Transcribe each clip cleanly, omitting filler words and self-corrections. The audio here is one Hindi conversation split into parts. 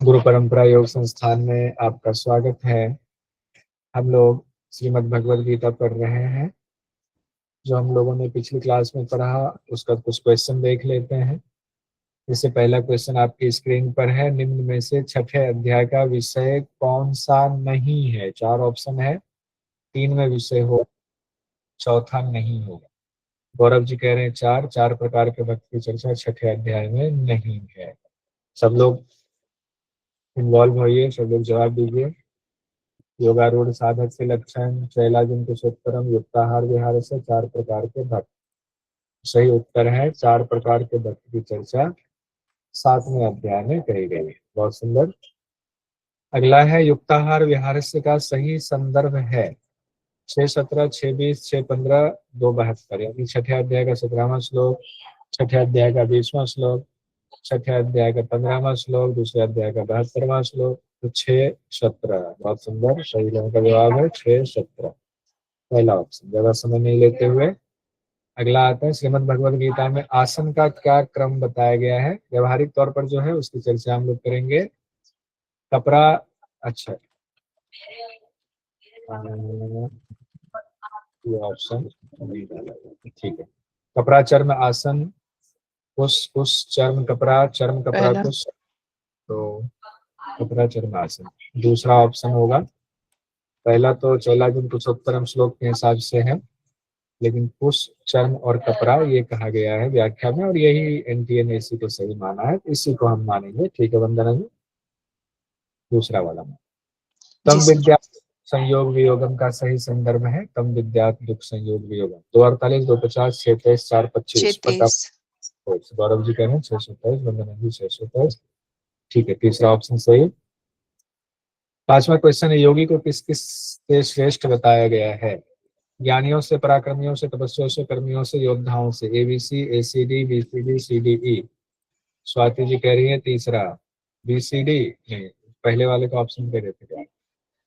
गुरु परंपरा योग संस्थान में आपका स्वागत है। हम लोग श्रीमद् भगवद गीता पढ़ रहे हैं। जो हम लोगों ने पिछली क्लास में पढ़ा उसका कुछ क्वेश्चन देख लेते हैं। इससे पहला क्वेश्चन आपकी स्क्रीन पर है। निम्न में से छठे अध्याय का विषय कौन सा नहीं है? चार ऑप्शन है, तीन में विषय हो, चौथा नहीं होगा। गौरव जी कह रहे हैं चार चार प्रकार के भक्ति की चर्चा छठे अध्याय में नहीं है। सब लोग इन्वॉल्व होइए, सब लोग जवाब दीजिए। योगारूढ़ साधक से लक्षण, शैलाजिन कुशोत्तरम, युक्ताहार विहार से चार प्रकार के भक्त। सही उत्तर है चार प्रकार के भक्त की चर्चा सातवें अध्याय में कही गई है। बहुत सुंदर। अगला है युक्ताहार विहारस्य का सही संदर्भ है 6:17, 6:20, 6:15, 2:72। यानी छठे अध्याय का 17वां श्लोक, छठे अध्याय का 20वां श्लोक, छठे अध्याय का 15वां श्लोक, दूसरे अध्याय का 72वां श्लोक। तो 6:17 बहुत सुंदर। सही लोगों का जवाब है 6:17, पहला ऑप्शन। ज्यादा समय नहीं लेते हुए अगला आता है। श्रीमद् भगवद गीता में आसन का क्या क्रम बताया गया है? व्यवहारिक तौर पर जो है उसकी चर्चा हम लोग करेंगे। कपड़ा, अच्छा ये ऑप्शन नहीं डाला गया, ठीक है। कपड़ा चर्म आसन, कुश चर्म कपड़ा, चर्म कपड़ा पहला कुश, तो कपड़ा चर्म आसन दूसरा ऑप्शन होगा। पहला तो चैलाजिन कुशोत्तरम श्लोक के हिसाब से है, लेकिन कुश चर्म और कपड़ा ये कहा गया है व्याख्या में, और यही एनटीएनएसी को सही माना है, इसी को हम मानेंगे। ठीक है वंदना जी, दूसरा वाला तम जी सर। विद्या संयोग वियोगम का सही संदर्भ है तम विद्या दुख संयोग वियोगम। 2:48, 2:50, 6:23, 4:25। पता 6:23। गौरव जी कह रहे हैं 6:27, वंदना जी 6:27। ठीक है, तीसरा ऑप्शन सही। पांचवा क्वेश्चन है योगी को किस किस से श्रेष्ठ बताया गया है? ज्ञानियों से, पराक्रमियों से, तपस्वियों से, कर्मियों से, योद्धाओं से। A B C, A C D, B C D, C D E. Swati ji कह रही है तीसरा, बीसीडी नहीं, पहले वाले का ऑप्शन कह रहे थे क्या?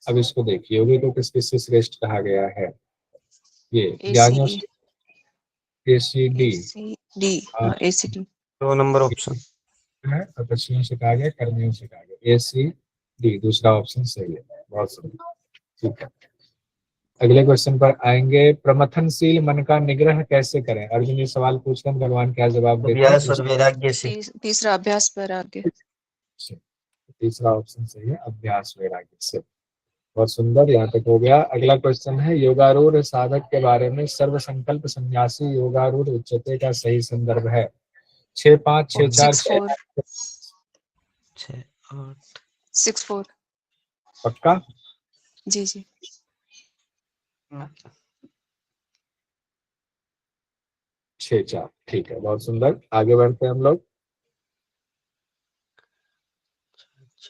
अब इसको देखिए, योगी को किस किस से श्रेष्ठ कहा गया है? ये ज्ञानियों एसीई, से एसीडी, एसीडी, हाँ एसीडी। 2 नंबर ऑप्शन है, तपस्वियों से कहा गया, कर्मियों से कहा गया। एसीडी दूसरा ऑप्शन सही है। बहुत सही, ठीक है। अगले क्वेश्चन पर आएंगे। प्रमथनशील मन का निग्रह कैसे करें? अर्जुन ये सवाल पूछ रहे हैं, भगवान क्या जवाब देते हैं? अभ्यास और वैराग्य से। तीसरा अभ्यास पर आगे। तीसरा ऑप्शन सही है, अभ्यास वैराग्य से। बहुत सुंदर, यहाँ तक हो गया। अगला क्वेश्चन है योगारूढ़ साधक के बारे में सर्व संकल्प सन्यासी योगारूढ़ उच्चते का सही संदर्भ है 6:5, 6:4, 6:4, 6:8। 6:4। पक्का? जी जी। 6:4, ठीक है। बहुत सुंदर, आगे बढ़ते हैं हम लोग।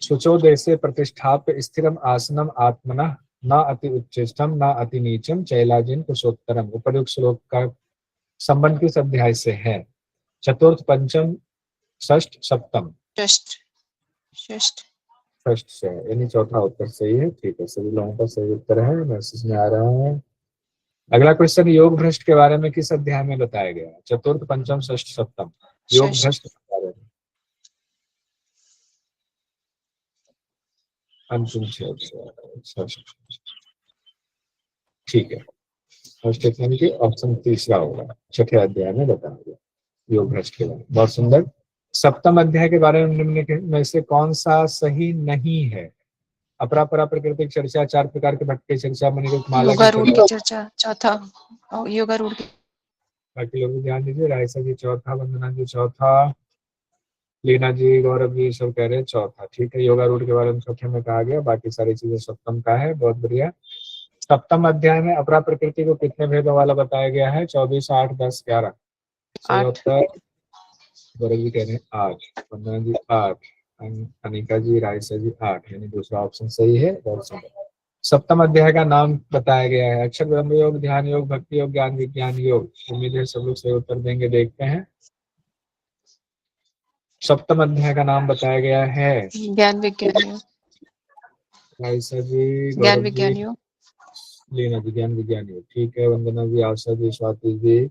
शुचो देशे प्रतिष्ठाप्य स्थिरम आसनम आत्मना न अति उच्चेष्टम न अति नीचम चैलाजिन कुशोत्तरम। उपर्युक्त श्लोक का संबंध किस अध्याय से है? चतुर्थ, पंचम, षष्ठ, सप्तम? षष्ठ। षष्ठ। षष्ठ से है, यानी चौथा उत्तर सही है। ठीक है, सभी लोगों का सही उत्तर है, मैसेज में आ रहा है। अगला क्वेश्चन योग भ्रष्ट के बारे में किस अध्याय में बताया गया है? चतुर्थ, पंचम, षष्ठ, सप्तम? योग षष्ठ। भ्रष्ट के बारे में अंतिम षष्ठ, ठीक है। फर्स्ट यानी कि ऑप्शन तीसरा होगा, छठे अध्याय में बताया गया योग भ्रष्ट के बारे में। बहुत सुंदर। सप्तम अध्याय के बारे में निम्न में से कौन सा सही नहीं है? अपरा परा प्राकृतिक चर्चा, चार प्रकार के भट्ट की चर्चा, मणिरूप माला की योगारूढ़ की चर्चा। चर्चा चौथा। योगारूढ़ की। बाकी लोग भी ध्यान दीजिए। रायसा जी चौथा, वंदना जी चौथा, लीना जी, गौरव जी सब कह रहे हैं चौथा। ठीक है, योगारूढ़ के बारे में चौथे में कहा गया, बाकी सारी चीजें सप्तम का है। बहुत बढ़िया। सप्तम अध्याय में अपरा प्रकृति को कितने भेदों वाला बताया गया है? 24, 8, 10, 11? सही 8। उत्तर गौरव जी कह रहे हैं 8, वंदना जी 8, अनिका जी, रायसा जी 8, यानी दूसरा ऑप्शन सही है। बहुत सुंदर। सप्तम अध्याय का नाम बताया गया है अक्षर ब्रह्म योग, ध्यान योग, भक्ति योग, ज्ञान विज्ञान योग। उम्मीद है सब लोग सही उत्तर देंगे। देखते हैं, सप्तम अध्याय का नाम बताया गया है ज्ञान विज्ञान योग। रायसा जी, ज्ञान गौरव जी, विज्ञान योग। लीना जी ज्ञान विज्ञान योग। ठीक है, वंदना जी, आशा जी, स्वाति जी,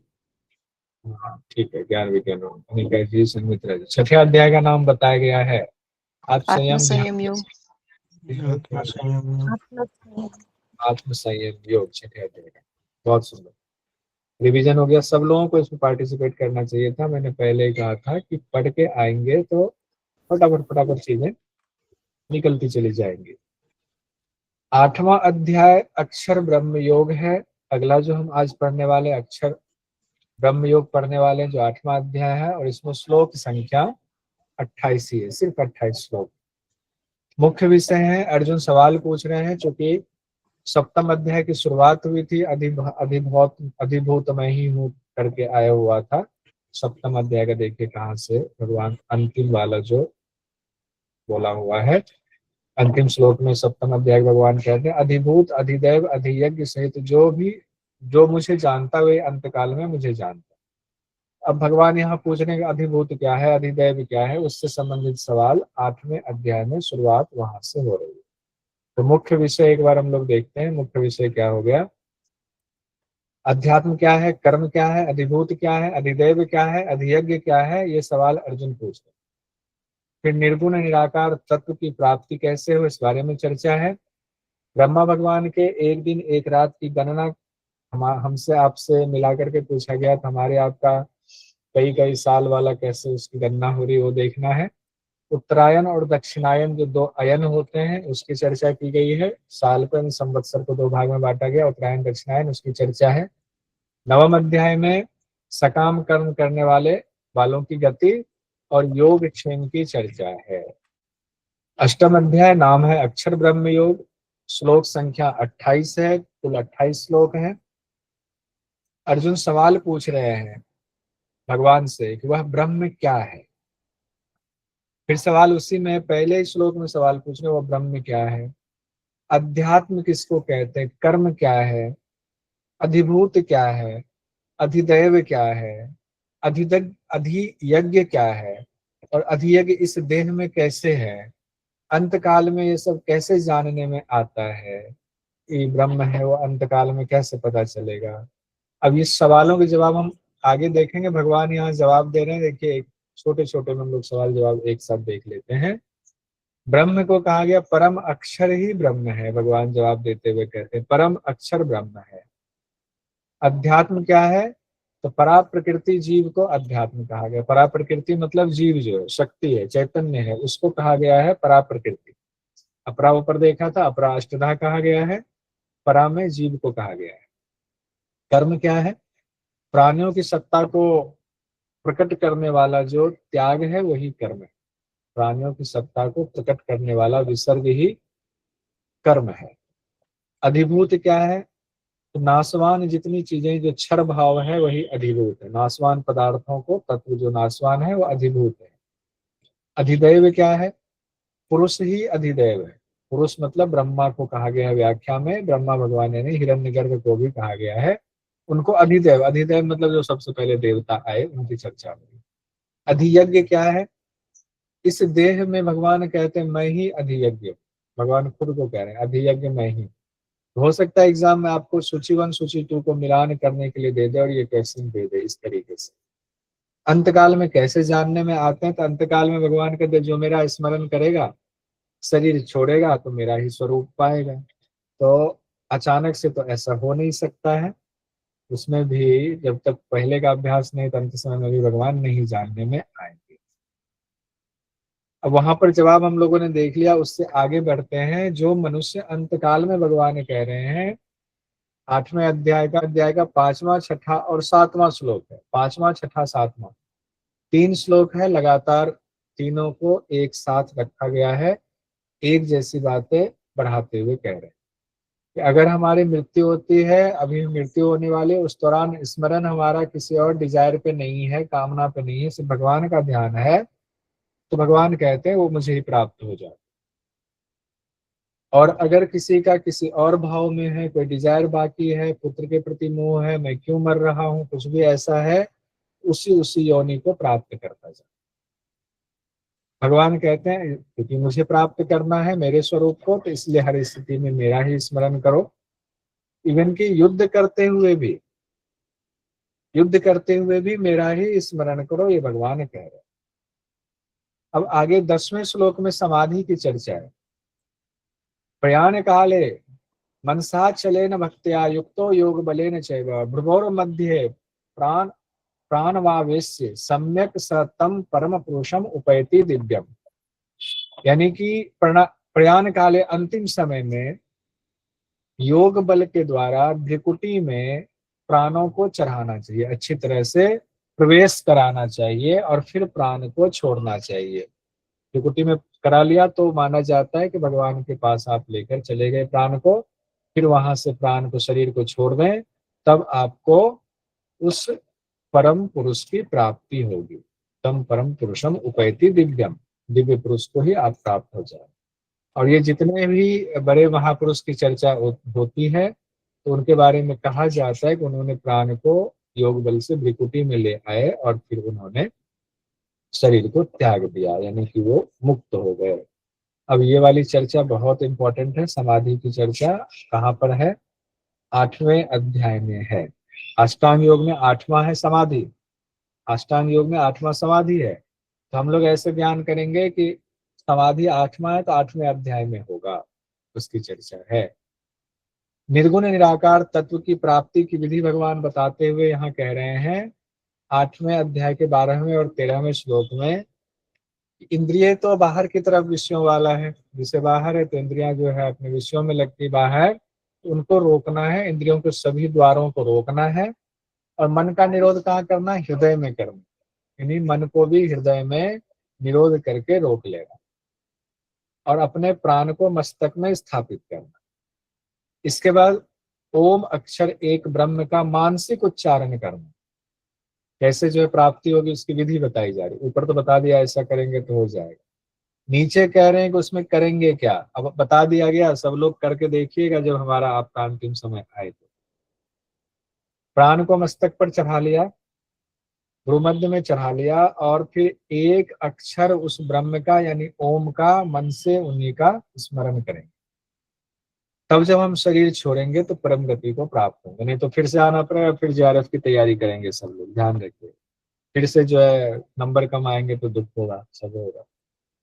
हाँ, ठीक है, ज्ञान विज्ञान योग। अनिका जी, संमित्रा जी। छठे अध्याय का नाम बताया गया है आप आत्म संयम संयम ध्यान योग। आत्म संयम योग छठे अध्याय का। बहुत सुंदर रिवीजन हो गया। सब लोगों को इसमें पार्टिसिपेट करना चाहिए था। मैंने पहले ही कहा था कि पढ़ के आएंगे तो फटाफट फटाफट चीजें निकलती चली जाएंगी। 8वां अध्याय अक्षर ब्रह्म योग है। अगला जो हम आज पढ़ने वाले अक्षर ब्रह्म योग पढ़ने वाले हैं, जो 8वां अध्याय है, और इसमें श्लोक संख्या 28 ही है, सिर्फ 28 श्लोक। मुख्य विषय है, अर्जुन सवाल पूछ रहे हैं, चूंकि सप्तम अध्याय की शुरुआत हुई थी अधिभूत मैं ही हूँ करके आया हुआ था। सप्तम अध्याय का देखिए कहाँ से भगवान अंतिम वाला जो बोला हुआ है, अंतिम श्लोक में सप्तम अध्याय भगवान कहते हैं अधिभूत अधिदैव अधियज्ञ सहित जो मुझे जानता वही अंतकाल में मुझे जानता। अब भगवान यहाँ पूछ रहे हैं कि अधिभूत क्या है, अधिदैव क्या है, उससे संबंधित सवाल 8वें अध्याय में शुरुआत वहां से हो रही है। तो मुख्य विषय एक बार हम लोग देखते हैं। मुख्य विषय क्या हो गया, अध्यात्म क्या है, कर्म क्या है, अधिभूत क्या है, अधिदैव क्या है, अधियज्ञ क्या है, ये सवाल अर्जुन पूछते हैं। फिर निर्गुण निराकार तत्व की प्राप्ति कैसे हो, इस बारे में चर्चा है। ब्रह्मा भगवान के एक दिन एक रात की गणना हमसे आपसे मिला करके पूछा गया था। हमारे आपका कई कई साल वाला कैसे उसकी गणना हो रही है वो देखना है। उत्तरायण और दक्षिणायन जो दो अयन होते हैं उसकी चर्चा की गई है। साल पर संवत्सर को दो भाग में बांटा गया, उत्तरायण दक्षिणायन, उसकी चर्चा है। 9वें अध्याय में सकाम कर्म करने वालों की गति और योग क्षेम की चर्चा है। 8वां अध्याय नाम है अक्षर ब्रह्म योग। श्लोक संख्या 28 है, कुल 28 श्लोक है। अर्जुन सवाल पूछ रहे हैं भगवान से कि वह ब्रह्म क्या है। फिर सवाल उसी में पहले श्लोक में सवाल पूछ रहे, वह ब्रह्म क्या है, अध्यात्म किसको कहते हैं, कर्म क्या है, अधिभूत क्या है, अधिदैव क्या है, अधियज्ञ क्या है, और अधियज्ञ इस देह में कैसे है, अंत काल में ये सब कैसे जानने में आता है, ये ब्रह्म है वो अंत काल में कैसे पता चलेगा। अब इस सवालों के जवाब हम आगे देखेंगे। भगवान यहाँ जवाब दे रहे हैं। देखिए छोटे छोटे में हम लोग सवाल जवाब एक साथ देख लेते हैं। ब्रह्म को कहा गया परम अक्षर ही ब्रह्म है। भगवान जवाब देते हुए कहते हैं परम अक्षर ब्रह्म है। अध्यात्म क्या है, तो परा प्रकृति जीव को अध्यात्म कहा गया। परा प्रकृति मतलब जीव जो है, शक्ति है, चैतन्य है, उसको कहा गया है परा प्रकृति। अपरा ऊपर देखा था, अपरा अष्टधा कहा गया है, परा में जीव को कहा गया है। कर्म क्या है, प्राणियों की सत्ता को प्रकट करने वाला जो त्याग है वही कर्म है। प्राणियों की सत्ता को प्रकट करने वाला विसर्ग ही कर्म है। अधिभूत क्या है, तो नासवान जितनी चीजें जो क्षर भाव है वही अधिभूत है। नासवान पदार्थों को तत्व जो नासवान है वो अधिभूत है। अधिदैव क्या है, पुरुष ही अधिदैव है। पुरुष मतलब ब्रह्मा को कहा गया है व्याख्या में, ब्रह्मा भगवान यानी हिरण्यगर्भ को भी कहा गया है। उनको अधिदैव, अधिदैव मतलब जो सबसे पहले देवता आए उनकी चर्चा हुई। अधियज्ञ क्या है, इस देह में भगवान कहते हैं मैं ही अधियज्ञ। भगवान खुद को कह रहे हैं अधियज्ञ मैं ही। हो सकता है एग्जाम में आपको सूची 1 सूची 2 को मिलान करने के लिए दे दे और ये क्वेश्चन दे दे इस तरीके से। अंतकाल में कैसे जानने में आते हैं, तो अंतकाल में भगवान कहते जो मेरा स्मरण करेगा शरीर छोड़ेगा तो मेरा ही स्वरूप पाएगा। तो अचानक से तो ऐसा हो नहीं सकता है। उसमें भी जब तक पहले का अभ्यास नहीं तो अंत समय में भी भगवान नहीं जानने में आएंगे। अब वहां पर जवाब हम लोगों ने देख लिया। उससे आगे बढ़ते हैं। जो मनुष्य अंतकाल में भगवान कह रहे हैं, 8वें अध्याय का 5वां 6ठा और 7वां श्लोक है। 5वां 6ठा 7वां 3 श्लोक है लगातार। तीनों को एक साथ रखा गया है, एक जैसी बातें बढ़ाते हुए कह रहे हैं कि अगर हमारी मृत्यु होती है, अभी मृत्यु होने वाली है, उस दौरान स्मरण हमारा किसी और डिजायर पे नहीं है, कामना पे नहीं है, सिर्फ भगवान का ध्यान है, तो भगवान कहते हैं वो मुझे ही प्राप्त हो जाए। और अगर किसी का किसी और भाव में है, कोई डिजायर बाकी है, पुत्र के प्रति मोह है, मैं क्यों मर रहा हूँ, कुछ भी ऐसा है, उसी उसी योनि को प्राप्त करता जाए। भगवान कहते हैं क्योंकि मुझे प्राप्त करना है मेरे स्वरूप को, तो इसलिए हर स्थिति में मेरा ही स्मरण करो। इवन कि युद्ध करते हुए भी मेरा ही स्मरण करो, ये भगवान कह रहे हैं। अब आगे 10वें श्लोक में समाधि की चर्चा है। प्रयाण काले मनसा चलेन भक्त्या युक्तो योग बलेन चैव भ्रुवोर मध्ये प्राण प्राणवावेश्य सम्यक स तम परम पुरुषम उपैति दिव्यम। यानी कि प्रयाण काले अंतिम समय में योग बल के द्वारा भ्रिकुटी में प्राणों को चढ़ाना चाहिए, अच्छी तरह से प्रवेश कराना चाहिए और फिर प्राण को छोड़ना चाहिए। भ्रिकुटी में करा लिया तो माना जाता है कि भगवान के पास आप लेकर चले गए प्राण को, फिर वहां से प्राण को, शरीर को छोड़ दें, तब आपको उस परम पुरुष की प्राप्ति होगी। तम परम पुरुषम उपैति दिव्यम, दिव्य पुरुष को ही आप प्राप्त हो जाए। और ये जितने भी बड़े महापुरुष की चर्चा होती है तो उनके बारे में कहा जाता है कि उन्होंने प्राण को योग बल से भ्रिकुटी में ले आए और फिर उन्होंने शरीर को त्याग दिया, यानी कि वो मुक्त हो गए। अब ये वाली चर्चा बहुत इंपॉर्टेंट है। समाधि की चर्चा कहाँ पर है? 8वें अध्याय में है। अष्टांग योग में 8वां है समाधि, अष्टांग योग में 8वां समाधि है। तो हम लोग ऐसे ध्यान करेंगे कि समाधि 8वां है तो 8वें अध्याय में होगा, उसकी चर्चा है। निर्गुण निराकार तत्व की प्राप्ति की विधि भगवान बताते हुए यहाँ कह रहे हैं 8वें अध्याय के 12वें और 13वें श्लोक में, इंद्रिय तो बाहर की तरफ विषयों वाला है, जिसे बाहर है तो इंद्रियां जो है अपने विषयों में लगती बाहर, तो उनको रोकना है, इंद्रियों के सभी द्वारों को रोकना है। और मन का निरोध कहाँ करना? हृदय में करना, यानी मन को भी हृदय में निरोध करके रोक लेना और अपने प्राण को मस्तक में स्थापित करना। इसके बाद ओम अक्षर एक ब्रह्म का मानसिक उच्चारण करना। कैसे जो है प्राप्ति होगी उसकी विधि बताई जा रही। ऊपर तो बता दिया ऐसा करेंगे तो हो जाएगा, नीचे कह रहे हैं कि उसमें करेंगे क्या, अब बता दिया गया, सब लोग करके देखिएगा जब हमारा आपका अंतिम समय आए तो। प्राण को मस्तक पर चढ़ा लिया, भ्रूमध्य में चढ़ा लिया और फिर एक अक्षर उस ब्रह्म का यानी ओम का मन से उन्हीं का स्मरण करेंगे। तब जब हम शरीर छोड़ेंगे तो परम गति को प्राप्त होंगे, नहीं तो फिर से आना पड़ेगा, फिर जेआरएफ की तैयारी करेंगे सब लोग, ध्यान रखिए। फिर से जो है नंबर कम आएंगे तो दुख होगा, सब होगा।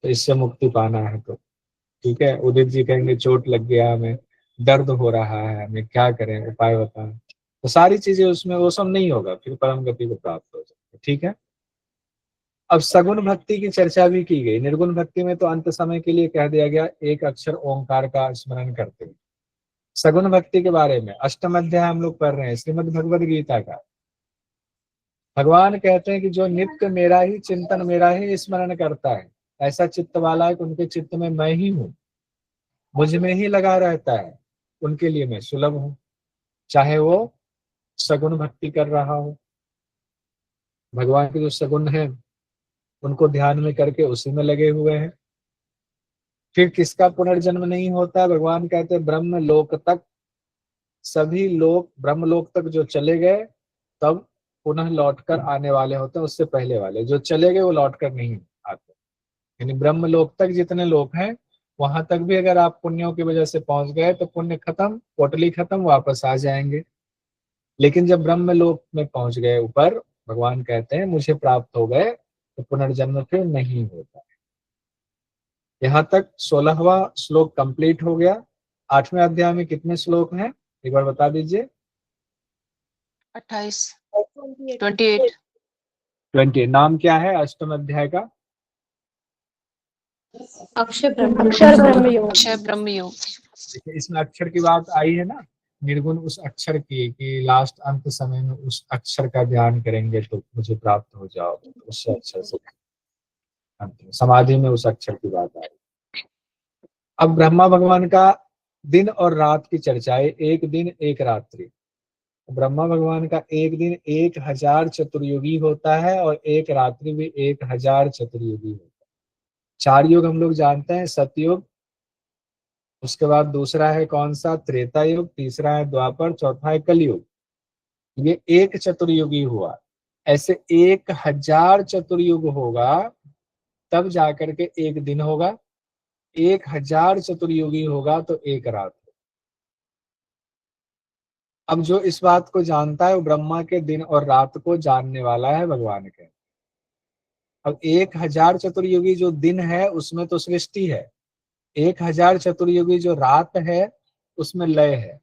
तो इससे मुक्ति पाना है तो ठीक है। उदित जी कहेंगे चोट लग गया, हमें दर्द हो रहा है, हमें क्या करें, उपाय बताएं। तो सारी चीजें उसमें वो सब नहीं होगा, फिर परम गति को प्राप्त हो जाएगा। ठीक है। अब सगुण भक्ति की चर्चा भी की गई। निर्गुण भक्ति में तो अंत समय के लिए कह दिया गया एक अक्षर ओंकार का स्मरण करते हैं। सगुण भक्ति के बारे में अष्टम अध्याय हम लोग पढ़ रहे हैं श्रीमद् भगवद गीता का। भगवान कहते हैं कि जो नित्य मेरा ही चिंतन, मेरा ही स्मरण करता है, ऐसा चित्त वाला है कि उनके चित्त में मैं ही हूँ, मुझ में ही लगा रहता है, उनके लिए मैं सुलभ हूँ। चाहे वो सगुण भक्ति कर रहा हो, भगवान के जो सगुण है उनको ध्यान में करके उसी में लगे हुए हैं। फिर किसका पुनर्जन्म नहीं होता? भगवान कहते हैं ब्रह्म लोक तक, सभी लोग ब्रह्म लोक तक जो चले गए तब पुनः लौटकर आने वाले होते हैं, उससे पहले वाले जो चले गए वो लौटकर नहीं आते। यानी ब्रह्म लोक तक जितने लोग हैं वहां तक भी अगर आप पुण्यों की वजह से पहुंच गए तो पुण्य खत्म, पोटली खत्म, वापस आ जाएंगे। लेकिन जब ब्रह्म लोक में पहुंच गए ऊपर, भगवान कहते हैं मुझे प्राप्त हो गए, तो पुनर्जन्म फिर नहीं होता। यहाँ तक 16वां श्लोक कंप्लीट हो गया। 8वें अध्याय में कितने श्लोक हैं एक बार बता दीजिए। 28 28 20। नाम क्या है अष्टम अध्याय का? अक्षर ब्रह्म योग। अक्षय ब्रह्म योग। देखिए इसमें अक्षर की बात आई है ना, निर्गुण उस अक्षर की कि लास्ट अंत समय में उस अक्षर का ध्यान करेंगे तो मुझे प्राप्त हो जाओगे, तो उस अक्षर से अंत में समाधि में उस अक्षर की बात आई। अब ब्रह्मा भगवान का दिन और रात की चर्चा है, एक दिन एक रात्रि। ब्रह्मा भगवान का एक दिन 1000 चतुर्युगी होता है और एक रात्रि भी 1000 चतुर्युगी होता है। 4 युग हम लोग जानते हैं, सतयुग, उसके बाद दूसरा है कौन सा? त्रेता युग, तीसरा है द्वापर, चौथा है कलयुग। ये एक चतुर्युगी हुआ। ऐसे 1000 चतुर्युग होगा तब जाकर के एक दिन होगा, 1000 चतुर्युगी होगा तो एक रात। अब जो इस बात को जानता है वो ब्रह्मा के दिन और रात को जानने वाला है, भगवान के। अब 1000 चतुर्युगी जो दिन है उसमें तो सृष्टि है, 1000 चतुर्युगी जो रात है उसमें लय है,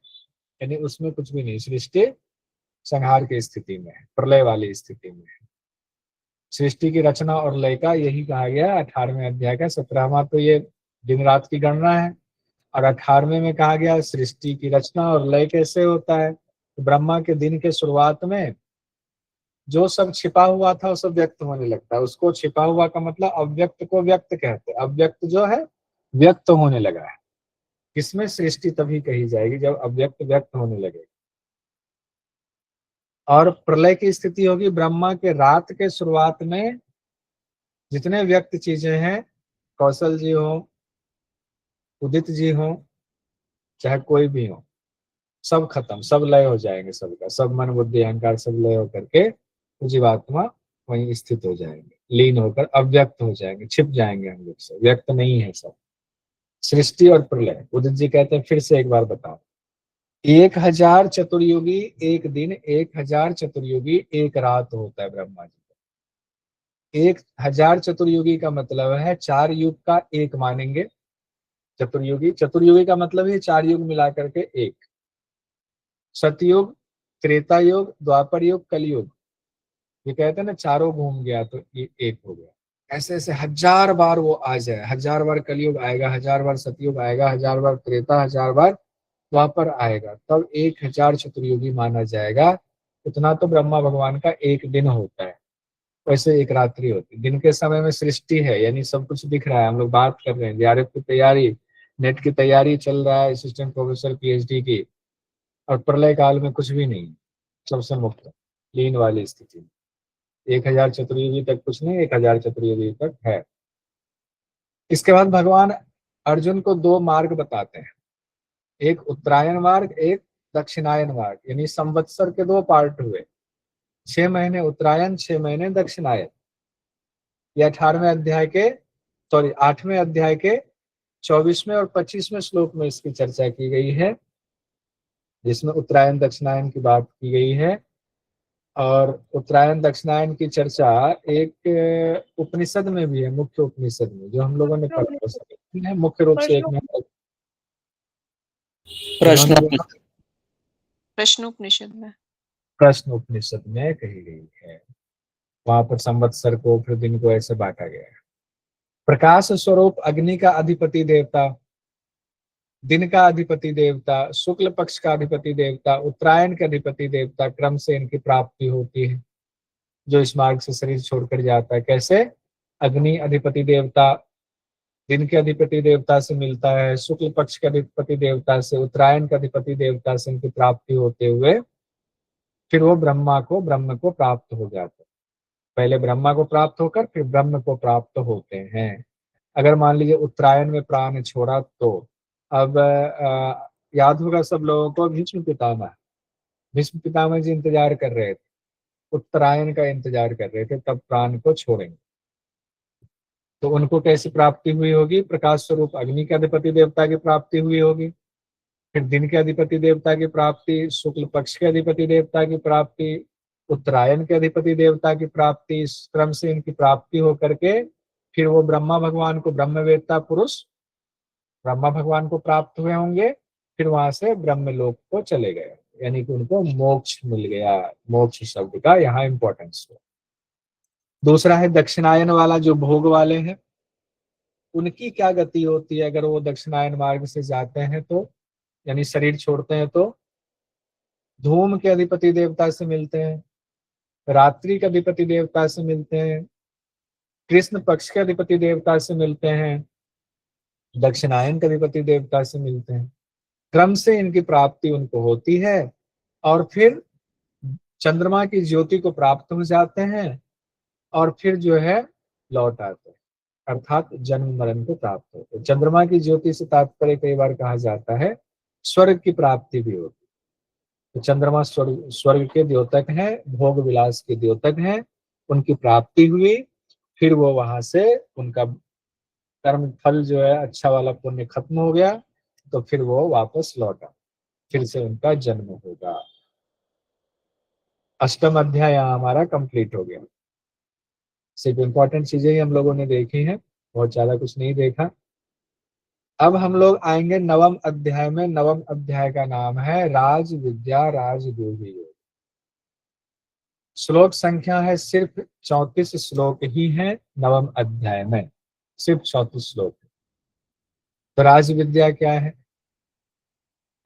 यानी उसमें कुछ भी नहीं, सृष्टि संहार की स्थिति में है, प्रलय वाली स्थिति में है। सृष्टि की रचना और लय का यही कहा गया 18वें अध्याय का 17वां, तो ये दिन रात की गणना है। और 18वें में कहा गया सृष्टि की रचना और लय कैसे होता है। तो ब्रह्मा के दिन के शुरुआत में जो सब छिपा हुआ था वो सब व्यक्त होने लगता है। उसको छिपा हुआ का मतलब अव्यक्त को व्यक्त कहते हैं। अव्यक्त जो है व्यक्त होने लगा है। किसमें? सृष्टि तभी कही जाएगी जब अव्यक्त व्यक्त होने लगे। और प्रलय की स्थिति होगी ब्रह्मा के रात के शुरुआत में जितने व्यक्त चीजें हैं, कौशल जी हो, उदित जी हो, चाहे कोई भी हो, सब खत्म, सब लय हो जाएंगे, सबका सब मन बुद्धि अहंकार सब लय होकर के जीवात्मा वहीं स्थित हो जाएंगे, लीन होकर अव्यक्त हो जाएंगे, छिप जाएंगे हम लोग से, व्यक्त नहीं है सब। सृष्टि और प्रलय। उदित जी कहते हैं फिर से एक बार बताओ, 1000 चतुर्युगी एक दिन, 1000 चतुर्युगी एक रात होता है ब्रह्मा जी का। 1000 चतुर्युगी का मतलब है 4 युग का एक मानेंगे चतुर्युगी। चतुर्युगी का मतलब है 4 युग मिला करके एक। सतयुग, त्रेता युग, द्वापर युग, कलयुग, ये कहते हैं ना चारों घूम गया तो ये एक हो गया। ऐसे ऐसे 1000 बार वो आ जाए, 1000 बार कलयुग आएगा, 1000 बार सतयुग आएगा, 1000 बार त्रेता, 1000 बार द्वापर आएगा, तब 1000 चतुर्युगी माना जाएगा। उतना तो ब्रह्मा भगवान का एक दिन होता है, वैसे एक रात्रि होती है। दिन के समय में सृष्टि है, यानी सब कुछ दिख रहा है, हम लोग बात कर रहे हैं, जेआरएफ की तैयारी, नेट की तैयारी चल रहा है, असिस्टेंट प्रोफेसर पीएचडी की। और प्रलय काल में कुछ भी नहीं, सबसे मुक्त लीन वाली स्थिति। 1000 चतुर्युगी तक कुछ नहीं, 1000 चतुर्युगी तक है। इसके बाद भगवान अर्जुन को 2 मार्ग बताते हैं, एक उत्तरायण मार्ग, एक दक्षिणायन मार्ग, यानी संवत्सर के 2 पार्ट हुए, 6 महीने उत्तरायण, 6 महीने दक्षिणायन। ये 18वें अध्याय के, सॉरी 8वें अध्याय के 24वें और 25वें श्लोक में इसकी चर्चा की गई है, जिसमें उत्तरायण दक्षिणायन की बात की गई है। और उत्तरायण दक्षिणायन की चर्चा एक उपनिषद में भी है, मुख्य उपनिषद में, जो हम लोगों ने पढ़ा है मुख्य रूप से। एक प्रश्नोपनिषद में, प्रश्न उपनिषद में कही गई है, वहां पर संवत्सर को फिर दिन को ऐसे बांटा गया है। प्रकाश स्वरूप अग्नि का अधिपति देवता, दिन का अधिपति देवता, शुक्ल पक्ष का अधिपति देवता, उत्तरायण के अधिपति देवता, क्रम से इनकी प्राप्ति होती है। जो इस मार्ग से शरीर छोड़कर जाता है, कैसे? अग्नि अधिपति देवता दिन के अधिपति देवता से मिलता है, शुक्ल पक्ष के अधिपति देवता से, उत्तरायण के अधिपति देवता से इनकी प्राप्ति होते हुए फिर वो ब्रह्म को प्राप्त हो जाते हैं। पहले ब्रह्मा को प्राप्त होकर फिर ब्रह्म को प्राप्त होते हैं। अगर मान लीजिए उत्तरायण में प्राण छोड़ा तो अब याद होगा सब लोगों को, भीष्म पितामह जी इंतजार कर रहे थे, उत्तरायण का इंतजार कर रहे थे, तब प्राण को छोड़ेंगे। तो उनको कैसी प्राप्ति हुई होगी? प्रकाश स्वरूप अग्नि के अधिपति देवता की प्राप्ति हुई होगी, फिर दिन के अधिपति देवता की प्राप्ति, शुक्ल पक्ष के अधिपति देवता की प्राप्ति, उत्तरायण के अधिपति देवता की प्राप्ति। इस क्रम से इनकी प्राप्ति होकर के फिर वो ब्रह्मा भगवान को, ब्रह्मवेत्ता पुरुष ब्रह्मा भगवान को प्राप्त हुए होंगे, फिर वहां से ब्रह्मलोक को चले गए, यानी कि उनको मोक्ष मिल गया। मोक्ष शब्द का यहाँ इंपॉर्टेंस है। दूसरा है दक्षिणायन वाला, जो भोग वाले हैं, उनकी क्या गति होती है अगर वो दक्षिणायन मार्ग से जाते हैं तो, यानी शरीर छोड़ते हैं तो? धूम के अधिपति देवता से मिलते हैं, रात्रि के अधिपति देवता से मिलते हैं, कृष्ण पक्ष के अधिपति देवता से मिलते हैं, दक्षिणायन के अधिपति देवता से मिलते हैं। क्रम से इनकी प्राप्ति उनको होती है और फिर चंद्रमा की ज्योति को प्राप्त हो जाते हैं और फिर जो है लौट आते हैं, अर्थात जन्म मरण को प्राप्त होते हैं। चंद्रमा की ज्योति से तात्पर्य कई बार कहा जाता है स्वर्ग की प्राप्ति भी होती है। तो चंद्रमा स्वर्ग के द्योतक हैं, भोग विलास के द्योतक हैं, उनकी प्राप्ति हुई, फिर वो वहां से उनका कर्म फल जो है अच्छा वाला पुण्य खत्म हो गया, तो फिर वो वापस लौटा, फिर से उनका जन्म होगा। अष्टम अध्याय यहाँ हमारा कंप्लीट हो गया। सिर्फ इंपॉर्टेंट चीजें ही हम लोगों ने देखी हैं, बहुत ज्यादा कुछ नहीं देखा। अब हम लोग आएंगे नवम अध्याय में। नवम अध्याय का नाम है राज विद्या राजगुह्य योग। श्लोक संख्या है सिर्फ 34 श्लोक ही है नवम अध्याय में, सिर्फ 34 श्लोक। तो राज विद्या क्या है,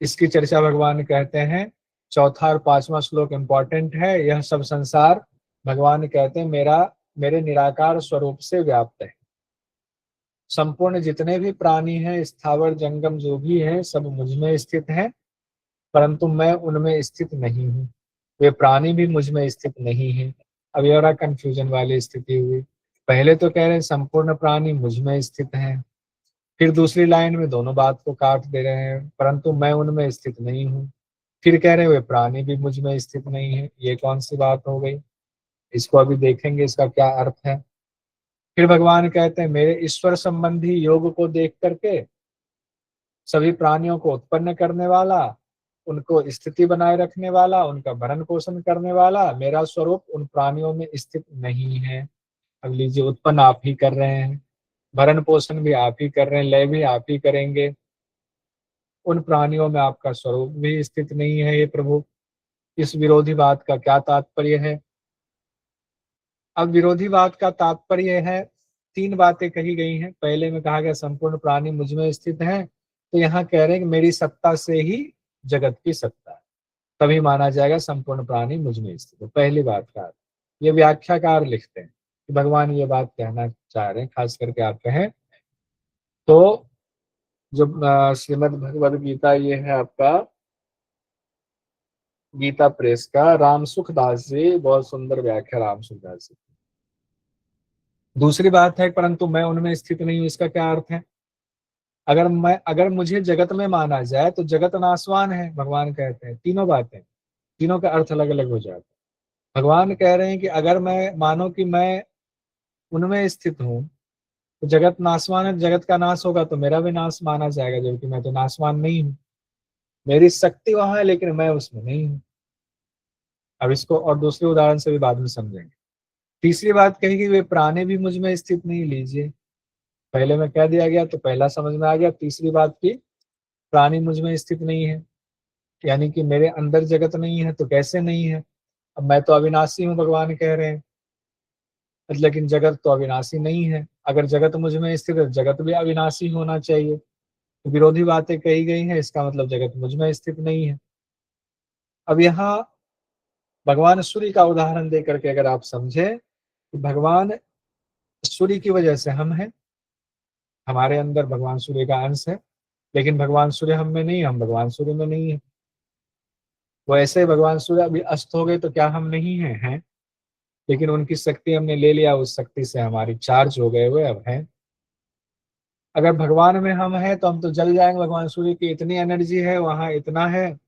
इसकी चर्चा भगवान कहते हैं। चौथा और पांचवा श्लोक इंपॉर्टेंट है। यह सब संसार भगवान कहते हैं मेरे निराकार स्वरूप से व्याप्त है। संपूर्ण जितने भी प्राणी हैं, स्थावर जंगम जो भी है, सब मुझ में स्थित हैं, परंतु मैं उनमें स्थित नहीं हूँ। वे प्राणी भी मुझ में स्थित नहीं है। अब ये बड़ा कंफ्यूजन वाली स्थिति हुई। पहले तो कह रहे हैं संपूर्ण प्राणी मुझ में स्थित हैं, फिर दूसरी लाइन में दोनों बात को काट दे रहे हैं, परंतु मैं उनमें स्थित नहीं हूँ। फिर कह रहे वे प्राणी भी मुझ में स्थित नहीं है। ये कौन सी बात हो गई, इसको अभी देखेंगे इसका क्या अर्थ है। फिर भगवान कहते हैं मेरे ईश्वर संबंधी योग को देख करके सभी प्राणियों को उत्पन्न करने वाला, उनको स्थिति बनाए रखने वाला, उनका भरण पोषण करने वाला मेरा स्वरूप उन प्राणियों में स्थित नहीं है। अब लीजिए, उत्पन्न आप ही कर रहे हैं, भरण पोषण भी आप ही कर रहे हैं, लय भी आप ही करेंगे, उन प्राणियों में आपका स्वरूप भी स्थित नहीं है। ये प्रभु, इस विरोधी बात का क्या तात्पर्य है। अब विरोधी बात का तात्पर्य है, तीन बातें कही गई हैं। पहले में कहा गया संपूर्ण प्राणी मुझ में स्थित हैं, तो यहाँ कह रहे हैं कि मेरी सत्ता से ही जगत की सत्ता है, तभी माना जाएगा संपूर्ण प्राणी मुझ में स्थित है। पहली बात का ये व्याख्याकार लिखते हैं कि भगवान ये बात कहना चाह रहे हैं, खास करके आप कहें तो जो श्रीमद् भगवद गीता, ये है आपका गीता प्रेस का राम सुखदास जी, बहुत सुंदर व्याख्या राम सुखदास जी। दूसरी बात है परंतु मैं उनमें स्थित नहीं हूं, इसका क्या अर्थ है। अगर मुझे जगत में माना जाए तो जगत नाशवान है, भगवान कहते हैं। तीनों बातें, तीनों का अर्थ अलग अलग हो जाता है। भगवान कह रहे हैं कि अगर मैं मानो कि मैं उनमें स्थित हूं तो जगत नाशवान है, जगत का नाश होगा तो मेरा भी नाश माना जाएगा, जबकि मैं तो नाशवान नहीं हूं। मेरी शक्ति वहां है लेकिन मैं उसमें नहीं हूं। अब इसको और दूसरे उदाहरण से भी बाद में समझेंगे। तीसरी बात कही कि वे प्राणी भी मुझ में स्थित नहीं। लीजिए, पहले में कह दिया गया तो पहला समझ में आ गया। तीसरी बात की प्राणी मुझ में स्थित नहीं है, यानी कि मेरे अंदर जगत नहीं है, तो कैसे नहीं है। अब मैं तो अविनाशी हूँ, भगवान कह रहे हैं, लेकिन जगत तो अविनाशी नहीं है। अगर जगत मुझ में स्थित है, जगत भी अविनाशी होना चाहिए। तो विरोधी बातें कही गई हैं, इसका मतलब जगत मुझ में स्थित नहीं है। अब यहाँ भगवान सूर्य का उदाहरण दे करके अगर आप समझे, तो भगवान सूर्य की वजह से हम हैं, हमारे अंदर भगवान सूर्य का अंश है, लेकिन भगवान सूर्य हम में नहीं, हम भगवान सूर्य में नहीं है। वो ऐसे भगवान सूर्य अभी अस्त हो गए तो क्या हम नहीं हैं? लेकिन उनकी शक्ति हमने ले लिया, उस शक्ति से हमारी चार्ज हो गए हुए अब हैं। अगर भगवान में हम हैं तो हम तो जल जाएंगे। भगवान सूर्य की इतनी एनर्जी है, वहां इतना है,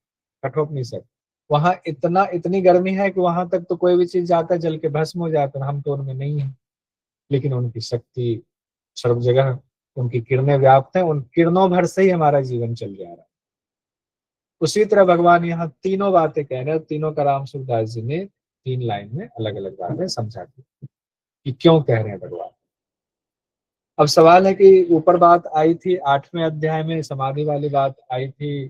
कठोपनिषद, वहां इतनी गर्मी है कि वहां तक तो कोई भी चीज जाता है जल के भस्म हो जाता है। हम तो उनमें नहीं है, लेकिन उनकी शक्ति सर्व जगह, उनकी किरणें व्याप्त है, उन किरणों भर से ही हमारा जीवन चल जा रहा है। उसी तरह भगवान यहाँ तीनों बातें कह रहे हैं, तीनों का राम सुखदास जी ने 3 लाइन में अलग अलग बातें समझा दी कि क्यों कह रहे हैं भगवान। अब सवाल है कि ऊपर बात आई थी 8वें अध्याय में, समाधि वाली बात आई थी,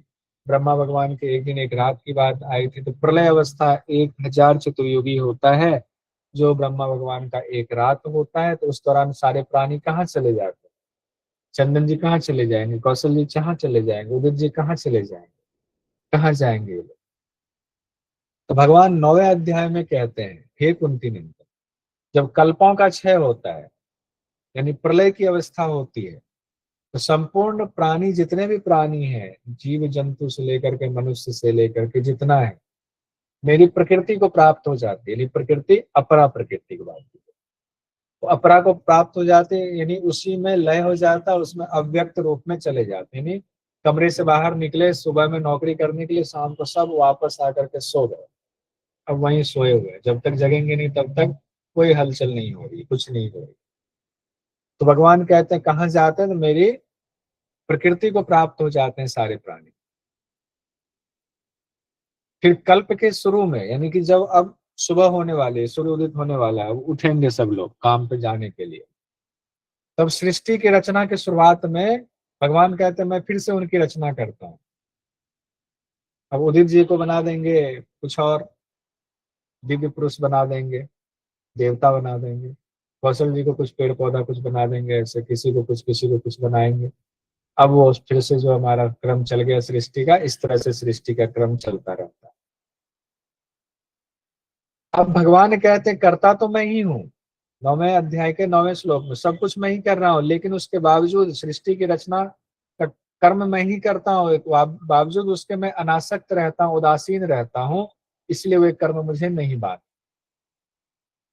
ब्रह्मा भगवान के एक दिन एक रात की बात आई थी। तो प्रलय अवस्था 1000 चतुर्युगी होता है, जो ब्रह्मा भगवान का एक रात होता है। तो उस दौरान सारे प्राणी कहाँ चले जाते हैं? चंदन जी कहाँ चले जाएंगे, कौशल जी कहाँ चले जाएंगे, उदित जी कहाँ चले जाएंगे, कहाँ जाएंगे ये लोग? तो भगवान 9वें अध्याय में कहते हैं, हे कुंती नंदन, जब कल्पों का क्षय होता है, यानी प्रलय की अवस्था होती है, तो संपूर्ण प्राणी, जितने भी प्राणी हैं, जीव जंतु से लेकर के मनुष्य से लेकर के जितना है, मेरी प्रकृति को प्राप्त हो जाती है। यानी प्रकृति अपरा प्रकृति की बात की तो अपरा को प्राप्त हो जाते हैं, यानी उसी में लय हो जाता है, उसमें अव्यक्त रूप में चले जाते हैं। यानी कमरे से बाहर निकले सुबह में नौकरी करने के लिए, शाम को सब वापस आकर के सो गए, अब वहीं सोए हुए, जब तक जगेंगे नहीं तब तक कोई हलचल नहीं हो रही, कुछ नहीं हो रही। तो भगवान कहते हैं कहाँ जाते हैं, तो मेरी प्रकृति को प्राप्त हो जाते हैं सारे प्राणी। फिर कल्प के शुरू में, यानी कि जब अब सुबह होने वाली है, सूर्य उदित होने वाला है, उठेंगे सब लोग काम पे जाने के लिए। तब सृष्टि की रचना की शुरुआत में भगवान कहते हैं मैं फिर से उनकी रचना करता हूँ। अब उदित जी को बना देंगे कुछ और, दिव्य पुरुष बना देंगे, देवता बना देंगे। कौशल जी को कुछ पेड़ पौधा कुछ बना देंगे, ऐसे किसी को कुछ बनाएंगे। अब वो फिर से जो हमारा क्रम चल गया सृष्टि का, इस तरह से सृष्टि का क्रम चलता रहता है। अब भगवान कहते हैं करता तो मैं ही हूँ, 9वें अध्याय के 9वें श्लोक में सब कुछ मैं ही कर रहा हूँ, लेकिन उसके बावजूद सृष्टि की रचना का कर्म मैं ही करता हूँ, बावजूद उसके मैं अनासक्त रहता हूँ, उदासीन रहता हूँ, इसलिए वे कर्म मुझे नहीं बांधते।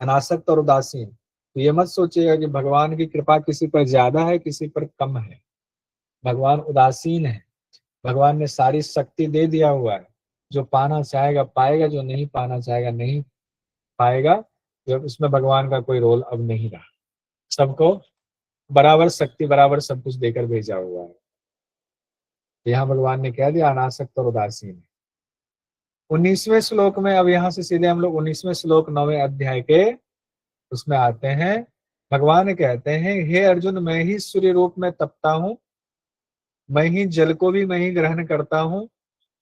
अनासक्त और उदासीन, तो ये मत सोचिएगा कि भगवान की कृपा किसी पर ज्यादा है किसी पर कम है। भगवान उदासीन है, भगवान ने सारी शक्ति दे दिया हुआ है, जो पाना चाहेगा पाएगा, जो नहीं पाना चाहेगा नहीं पाएगा। जब उसमें भगवान का कोई रोल अब नहीं रहा, सबको बराबर शक्ति बराबर सब कुछ देकर भेजा हुआ है। यहाँ भगवान ने कह दिया अनासक्त और उदासीन है। 19वें श्लोक में, अब यहाँ से सीधे हम लोग 19वें श्लोक 9वें अध्याय के उसमें आते हैं। भगवान कहते हैं हे अर्जुन, मैं ही सूर्य रूप में तपता हूँ, मैं ही जल को भी मैं ही ग्रहण करता हूँ,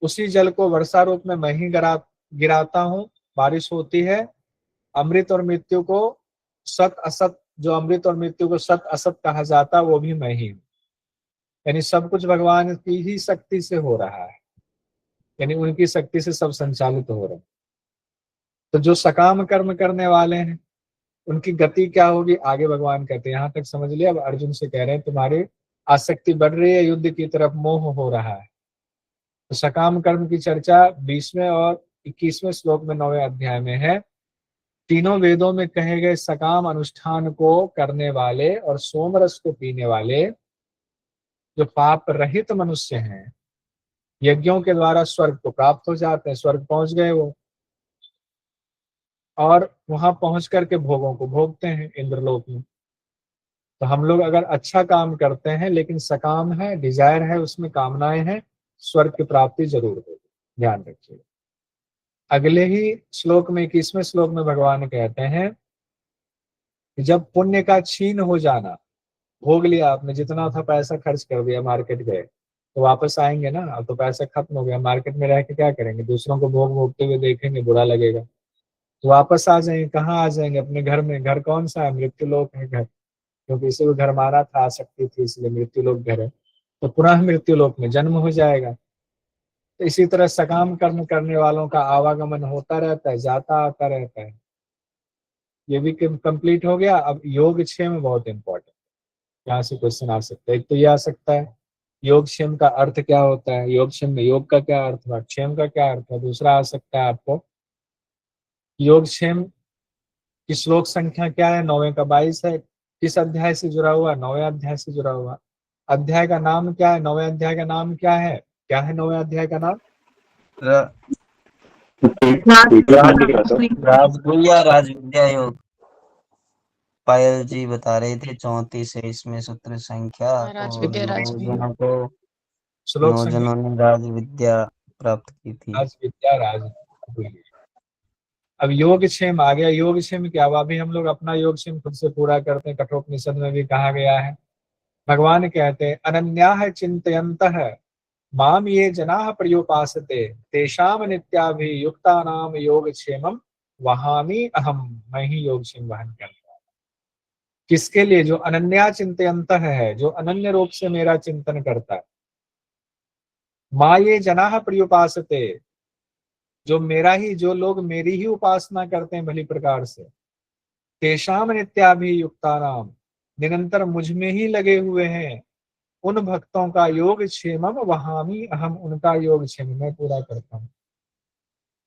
उसी जल को वर्षा रूप में मैं ही गिराता हूँ, बारिश होती है। अमृत और मृत्यु को सत असत, जो अमृत और मृत्यु को सत असत कहा जाता वो भी मैं ही हूँ। यानी सब कुछ भगवान की ही शक्ति से हो रहा है, यानी उनकी शक्ति से सब संचालित हो रहा है। तो जो सकाम कर्म करने वाले हैं उनकी गति क्या होगी, आगे भगवान कहते हैं। यहाँ तक समझ लिया। अब अर्जुन से कह रहे हैं तुम्हारी आसक्ति बढ़ रही है, युद्ध की तरफ मोह हो रहा है। तो सकाम कर्म की चर्चा 20वें और 21वें श्लोक में 9वें अध्याय में है। तीनों वेदों में कहे गए सकाम अनुष्ठान को करने वाले और सोमरस को पीने वाले जो पाप रहित मनुष्य हैं, यज्ञों के द्वारा स्वर्ग को प्राप्त हो जाते हैं, स्वर्ग पहुंच गए वो, और वहां पहुंच करके भोगों को भोगते हैं इंद्रलोक में। तो हम लोग अगर अच्छा काम करते हैं लेकिन सकाम है, डिजायर है, उसमें कामनाएं हैं, स्वर्ग की प्राप्ति जरूर होगी, ध्यान रखिए। अगले ही श्लोक में 21वें श्लोक में भगवान कहते हैं कि जब पुण्य का छीन हो जाना, भोग लिया आपने, जितना था पैसा खर्च कर दिया, मार्केट गए तो वापस आएंगे ना, अब तो पैसा खत्म हो गया, मार्केट में रह के क्या करेंगे, दूसरों को भोग भोगते हुए देखेंगे, बुरा लगेगा, तो वापस आ जाएंगे। कहाँ आ जाएंगे, अपने घर में। घर कौन सा है, मृत्यु लोक है घर, क्योंकि इसी को घर मारा था, आसक्ति थी, इसलिए मृत्यु लोक घर है। तो पुनः मृत्यु लोक में जन्म हो जाएगा। तो इसी तरह सकाम कर्म करने वालों का आवागमन होता रहता है, जाता आता रहता है। ये भी कंप्लीट हो गया। अब योग क्षेम बहुत इंपॉर्टेंट, यहाँ से क्वेश्चन आ सकता है। एक तो ये आ सकता है योगक्षेम का अर्थ क्या होता है, योगक्षेम में योग का क्या अर्थ है, क्षेम का क्या अर्थ है। दूसरा आ सकता है आपको योगक्षेम की श्लोक संख्या क्या है, 9वें का 22 है, किस अध्याय से जुड़ा हुआ, 9वें अध्याय से जुड़ा हुआ। अध्याय का नाम क्या है, 9वें अध्याय का नाम क्या है, 9वें अध्याय का नाम राजगुरु या राजविद्या योग। पायल जी बता रहे थे 34 है इसमें सूत्र संख्या। राजविद्या, तो राजविद्या। 9 जनों को, श्लोक 9 संख्या जनों ने राजविद्या प्राप्त की थी। राजविद्या राज। अब योगक्षेम आ गया। योगक्षेम क्या हुआ, अभी हम लोग अपना योगक्षेम खुद से पूरा करते हैं, कठोपनिषद में भी कहा गया है। भगवान कहते हैं अनन्याः चिन्तयन्तः माम ये जनाः पर्युपासते तेषाम नित्याभियुक्तानाम योगक्षेमम वहामि अहम। मैं ही योगक्षेम वहन करता हूं। किसके लिए, जो अनन्या चिन्तयन्तः है, जो अनन्य रूप से मेरा चिंतन करता है। मा ये जनाः पर्युपासते, जो मेरा ही, जो लोग मेरी ही उपासना करते हैं भली प्रकार से। तेषाम नित्याभियुक्तानाम, निरंतर मुझ में ही लगे हुए हैं, उन भक्तों का योग क्षेमम वहामी अहम, उनका योग क्षेम मैं पूरा करता हूँ।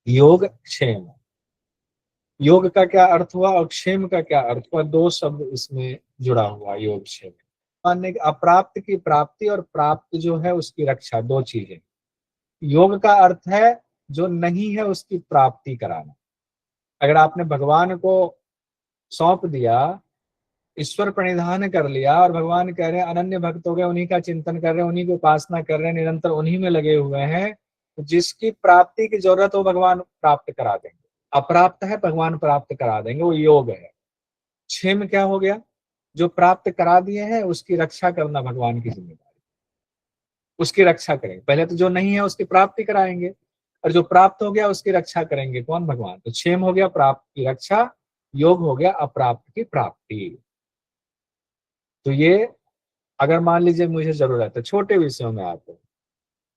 योग क्षेम, योग का क्या अर्थ हुआ और क्षेम का क्या अर्थ हुआ, दो शब्द इसमें जुड़ा हुआ योग क्षेम। मानने अप्राप्त की प्राप्ति और प्राप्त जो है उसकी रक्षा, दो चीजें। योग का अर्थ है जो नहीं है उसकी प्राप्ति कराना। अगर आपने भगवान को सौंप दिया, ईश्वर प्रणिधान कर लिया और भगवान कह रहे हैं अनन्य भक्त हो गए, उन्हीं का चिंतन कर रहे हैं, उन्हीं की उपासना कर रहे हैं, निरंतर उन्हीं में लगे हुए हैं, तो जिसकी प्राप्ति की जरूरत हो भगवान प्राप्त करा देंगे। अप्राप्त है भगवान प्राप्त करा देंगे, वो योग है। क्षेम क्या हो गया, जो प्राप्त करा दिए हैं उसकी रक्षा करना भगवान की जिम्मेदारी, उसकी रक्षा करेंगे। पहले तो जो नहीं है उसकी प्राप्ति कराएंगे, और जो प्राप्त हो गया उसकी रक्षा करेंगे कौन, भगवान। तो क्षेम हो गया प्राप्त की रक्षा, योग हो गया अप्राप्त की प्राप्ति। तो ये अगर मान लीजिए मुझे जरूरत है, छोटे विषयों में आते हैं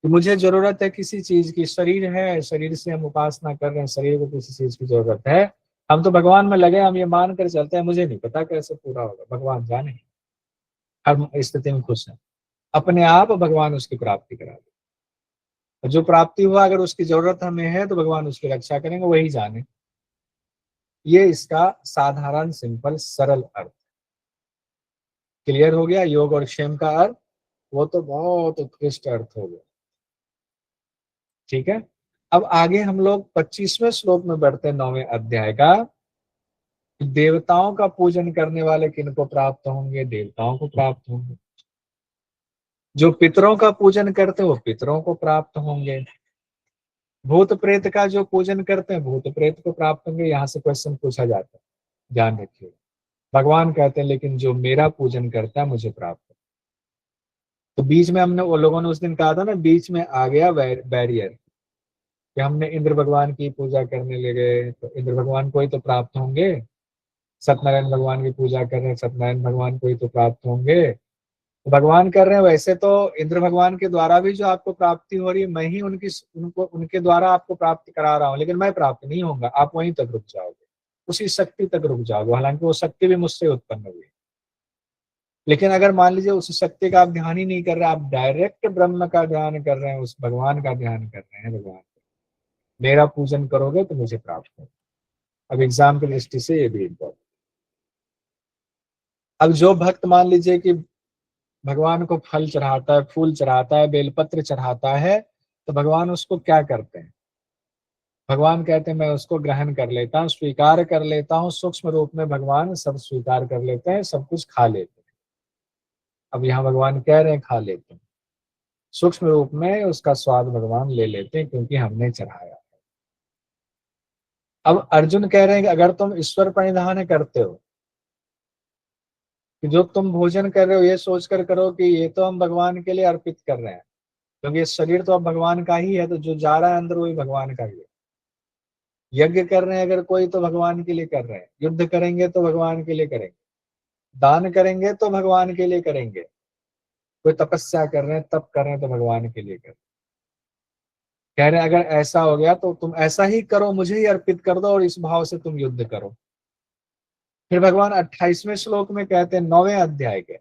कि मुझे जरूरत है किसी चीज की, शरीर है, शरीर से हम उपासना कर रहे हैं, शरीर को किसी चीज की जरूरत है, हम तो भगवान में लगे, हम ये मान कर चलते हैं मुझे नहीं पता कैसे पूरा होगा, भगवान जाने। हर स्थिति में खुश है, अपने आप भगवान उसकी प्राप्ति करा दे। और जो प्राप्ति हुआ अगर उसकी जरूरत हमें है तो भगवान उसकी रक्षा करेंगे, वही जाने। ये इसका साधारण सिंपल सरल अर्थ। क्लियर हो गया योग और क्षेम का अर्थ, वो तो बहुत उत्कृष्ट अर्थ हो गया। ठीक है, अब आगे हम लोग 25वें श्लोक में बढ़ते हैं 9वें अध्याय का। देवताओं का पूजन करने वाले किनको प्राप्त होंगे, देवताओं को प्राप्त होंगे। जो पितरों का पूजन करते हैं वो पितरों को प्राप्त होंगे। भूत प्रेत का जो पूजन करते हैं भूत प्रेत को प्राप्त होंगे। यहाँ से क्वेश्चन पूछा जाता है, ध्यान रखिए। भगवान कहते हैं लेकिन जो मेरा पूजन करता है मुझे प्राप्त है। तो बीच में हमने वो लोगों ने उस दिन कहा था ना, बीच में आ गया बैरियर कि हमने इंद्र भगवान की पूजा करने लगे तो इंद्र भगवान को ही तो प्राप्त होंगे। सत्यनारायण भगवान की पूजा कर रहे हैं, सत्यनारायण भगवान को ही तो प्राप्त होंगे। तो भगवान कर रहे हैं, वैसे तो इंद्र भगवान के द्वारा भी जो आपको प्राप्ति हो रही है, मैं ही उनके द्वारा आपको प्राप्त करा रहा हूँ, लेकिन मैं प्राप्त नहीं होऊंगा, आप वहीं तक रुक जाओगे, उसी शक्ति तक रुक जाओगे। हालांकि वो शक्ति भी मुझसे उत्पन्न हुई, लेकिन अगर मान लीजिए उस शक्ति का आप ध्यान ही नहीं कर रहे, आप डायरेक्ट ब्रह्म का ध्यान कर रहे हैं, उस भगवान का ध्यान कर रहे हैं, भगवान मेरा पूजन करोगे तो मुझे प्राप्त हो। अब एग्जाम की दृष्टि से ये भी इम्पोर्टेंट। अब जो भक्त मान लीजिए कि भगवान को फल चढ़ाता है, फूल चढ़ाता है, बेलपत्र चढ़ाता है, तो भगवान उसको क्या करते हैं, भगवान कहते हैं मैं उसको ग्रहण कर लेता हूँ, स्वीकार कर लेता हूँ। सूक्ष्म रूप में भगवान सब स्वीकार कर लेते हैं, सब कुछ खा लेते हैं। अब यहाँ भगवान कह रहे हैं खा लेते हैं, सूक्ष्म रूप में उसका स्वाद भगवान ले लेते हैं क्योंकि हमने चढ़ाया। अब अर्जुन कह रहे हैं कि अगर तुम ईश्वर प्रणिधान करते हो, कि जो तुम भोजन कर रहे हो ये सोचकर करो कि ये तो हम भगवान के लिए अर्पित कर रहे हैं, क्योंकि ये शरीर तो अब भगवान का ही है, तो जो जा रहा है अंदर वही भगवान का ही है। यज्ञ कर रहे हैं अगर कोई तो भगवान के लिए कर रहे हैं, युद्ध करेंगे तो भगवान के लिए करेंगे, दान करेंगे तो भगवान के लिए करेंगे, कोई तपस्या कर रहे हैं तप कर रहे हैं तो भगवान के लिए कर रहे हैं। कह रहे हैं अगर ऐसा हो गया तो तुम ऐसा ही करो, मुझे ही अर्पित कर दो और इस भाव से तुम युद्ध करो। फिर भगवान 28वें श्लोक में कहते हैं 9वें अध्याय के,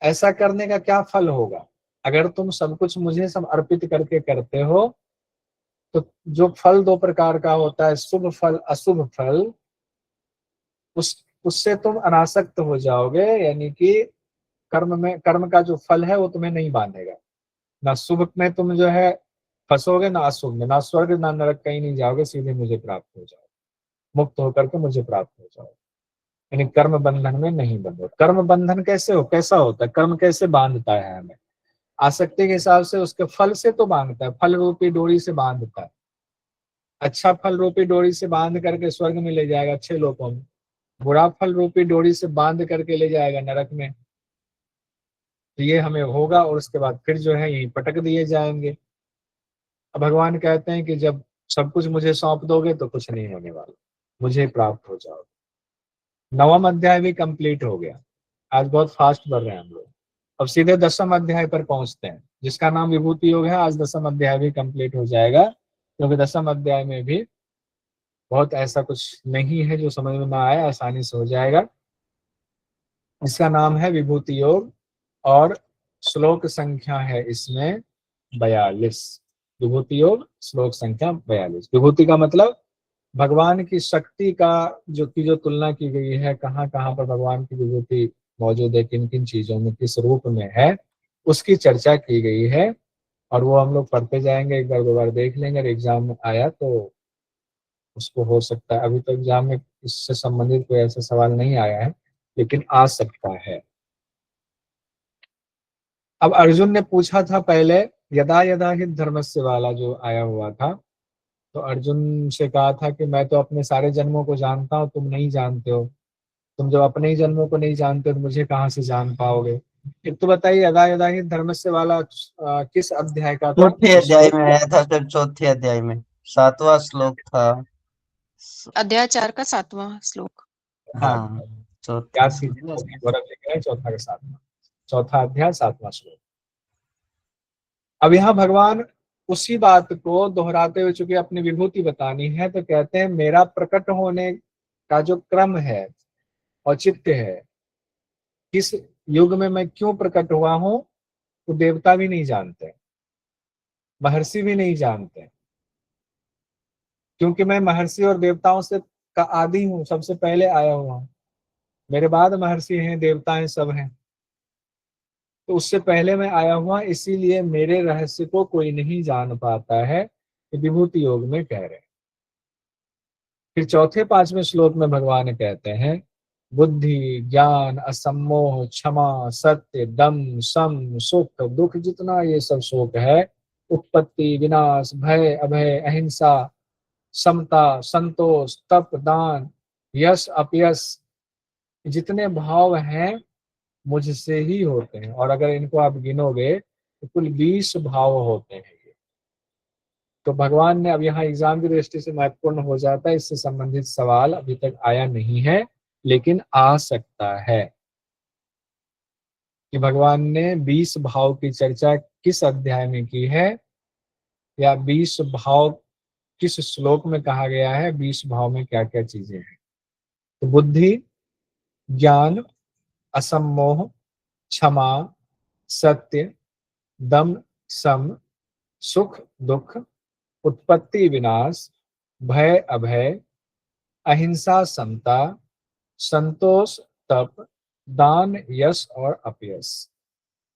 ऐसा करने का क्या फल होगा, अगर तुम सब कुछ मुझे सब अर्पित करके करते हो तो जो फल दो प्रकार का होता है, शुभ फल अशुभ फल, उससे तुम अनासक्त हो जाओगे। यानी कि कर्म का जो फल है वो तुम्हें नहीं बांधेगा, ना शुभ में तुम जो है फंसोगे, ना अशुभ में, ना स्वर्ग ना नरक, कहीं नहीं जाओगे, सीधे मुझे प्राप्त हो जाओगे, मुक्त होकर के मुझे प्राप्त हो जाओगे। यानी कर्म बंधन में नहीं बंधो। कर्म बंधन कैसा होता है, कर्म कैसे बांधता है हमें, आसक्ति के हिसाब से उसके फल से तो बांधता है, फल रूपी डोरी से बांधता है। अच्छा फल रूपी डोरी से बांध करके स्वर्ग में ले जाएगा, अच्छे लोगों में। बुरा फल रूपी डोरी से बांध करके ले जाएगा नरक में। तो ये हमें होगा और उसके बाद फिर जो है यही पटक दिए जाएंगे। अब भगवान कहते हैं कि जब सब कुछ मुझे सौंप दोगे तो कुछ नहीं होने वाला, मुझे प्राप्त हो जाओगे। 9वां अध्याय भी कंप्लीट हो गया, आज बहुत फास्ट बढ़ रहे हैं हम लोग। अब सीधे 10वें अध्याय पर पहुंचते हैं जिसका नाम विभूति योग है। आज 10वां अध्याय भी कंप्लीट हो जाएगा, क्योंकि 10वें अध्याय में भी बहुत ऐसा कुछ नहीं है जो समझ में ना आए, आसानी से हो जाएगा। इसका नाम है विभूति योग और श्लोक संख्या है इसमें 42। विभूति योग श्लोक संख्या 42। विभूति का मतलब भगवान की शक्ति का जो तुलना की गई है, कहाँ कहाँ पर भगवान की विभूति मौजूद है, किन किन चीजों में, किस रूप में है, उसकी चर्चा की गई है। और वो हम लोग पढ़ते जाएंगे, एक बार दो बार देख लेंगे, और एग्जाम में आया तो उसको हो सकता है, अभी तो एग्जाम में इससे संबंधित कोई ऐसा सवाल नहीं आया है, लेकिन आ सकता है। अब अर्जुन ने पूछा था पहले, यदा यदा हि धर्मस्य वाला जो आया हुआ था, तो अर्जुन से कहा था कि मैं तो अपने सारे जन्मों को जानता हूँ, तुम नहीं जानते हो। तुम जब अपने ही जन्मों को नहीं जानते तो मुझे कहाँ से जान पाओगे। एक तो बताइए, यदा यदा ही धर्मस्य वाला किस अध्याय का था? चौथे अध्याय में आया था सर, चौथे अध्याय में 7वां श्लोक था। अध्याय 4 का 7वां श्लोक। हाँ, चौथा याद कीजिए, गौरव लिख रहे हैं चौथा का 7वां, चौथा अध्याय 7वां श्लोक। अब यहाँ भगवान उसी बात को दोहराते हुए, चूंकि अपनी विभूति बतानी है, तो कहते हैं मेरा प्रकट होने का जो क्रम है, औचित्य है, किस युग में मैं क्यों प्रकट हुआ हूं, तो देवता भी नहीं जानते, महर्षि भी नहीं जानते, क्योंकि मैं महर्षि और देवताओं से का आदि हूं, सबसे पहले आया हुआ हूं। मेरे बाद महर्षि हैं, देवता हैं, सब हैं, तो उससे पहले मैं आया हुआ, इसीलिए मेरे रहस्य को कोई नहीं जान पाता है, कि विभूति योग में कह रहे हैं। फिर चौथे 5वें श्लोक में भगवान कहते हैं बुद्धि ज्ञान असम्मोह क्षमा सत्य दम सम सुख दुख, जितना ये सब शोक है, उत्पत्ति विनाश भय अभय अहिंसा समता संतोष तप दान यश अपयश, जितने भाव हैं मुझसे ही होते हैं। और अगर इनको आप गिनोगे तो कुल 20 भाव होते हैं ये। तो भगवान ने, अब यहाँ एग्जाम की दृष्टि से महत्वपूर्ण हो जाता है, इससे संबंधित सवाल अभी तक आया नहीं है, लेकिन आ सकता है कि भगवान ने 20 भाव की चर्चा किस अध्याय में की है, या 20 भाव किस श्लोक में कहा गया है, 20 भाव में क्या क्या चीजें हैं। तो बुद्धि ज्ञान असम्मोह क्षमा सत्य दम सम सुख दुख उत्पत्ति विनाश भय अभय अहिंसा समता संतोष तप दान यश और अपयश,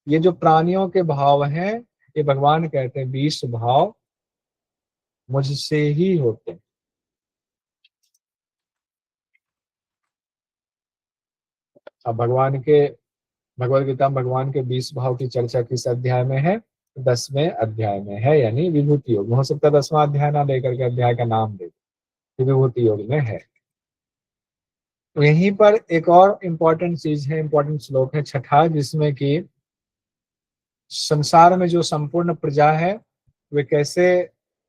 ये जो प्राणियों के भाव हैं, ये भगवान कहते हैं 20 भाव मुझसे ही होते हैं। अब भगवद गीता में भगवान के 20 भाव की चर्चा किस अध्याय में है? 10वें अध्याय में है, यानी विभूति योग। हो सकता है 10वां अध्याय ना लेकर के अध्याय का नाम दे, विभूति योग में है। तो यहीं पर एक और इम्पोर्टेंट चीज है, इम्पोर्टेंट श्लोक है छठा, जिसमें कि संसार में जो संपूर्ण प्रजा है वे कैसे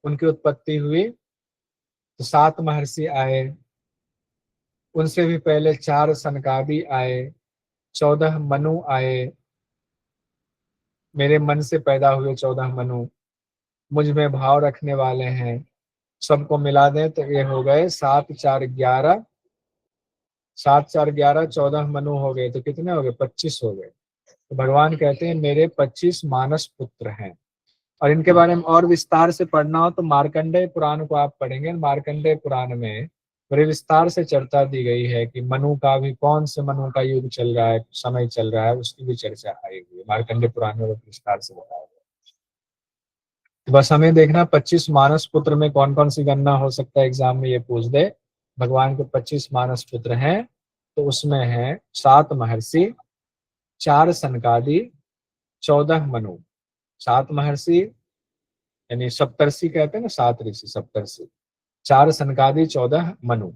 उनकी उत्पत्ति हुई। तो 7 महर्षि आए, उनसे भी पहले 4 सनकादि आए, 14 मनु आए, मेरे मन से पैदा हुए 14 मनु, मुझ में भाव रखने वाले हैं, सबको मिला दें तो ये हो गए 7 4 11, 7 4 11, 14 मनु हो गए, तो कितने हो गए? 25 हो गए। तो भगवान कहते हैं मेरे 25 मानस पुत्र हैं। और इनके बारे में और विस्तार से पढ़ना हो तो मार्कंडेय पुराण को आप पढ़ेंगे। मार्कंडेय पुराण में बड़े विस्तार से चर्चा दी गई है कि मनु का भी, कौन से मनु का युग चल रहा है, समय चल रहा है, उसकी भी चर्चा आई हुई है मार्कंडेय पुराण में, विस्तार से बताया गया। तो बस हमें देखना 25 मानस पुत्र में कौन कौन सी गणना हो सकता है, एग्जाम में ये पूछ दे। भगवान के 25 मानस पुत्र हैं, तो उसमें है 7 महर्षि, 4 सनकादि, 14 मनु। 7 महर्षि यानी सप्तर्षि कहते हैं ना, 7 ऋषि सप्तर्षि, 4 सनकादि, 14 मनु,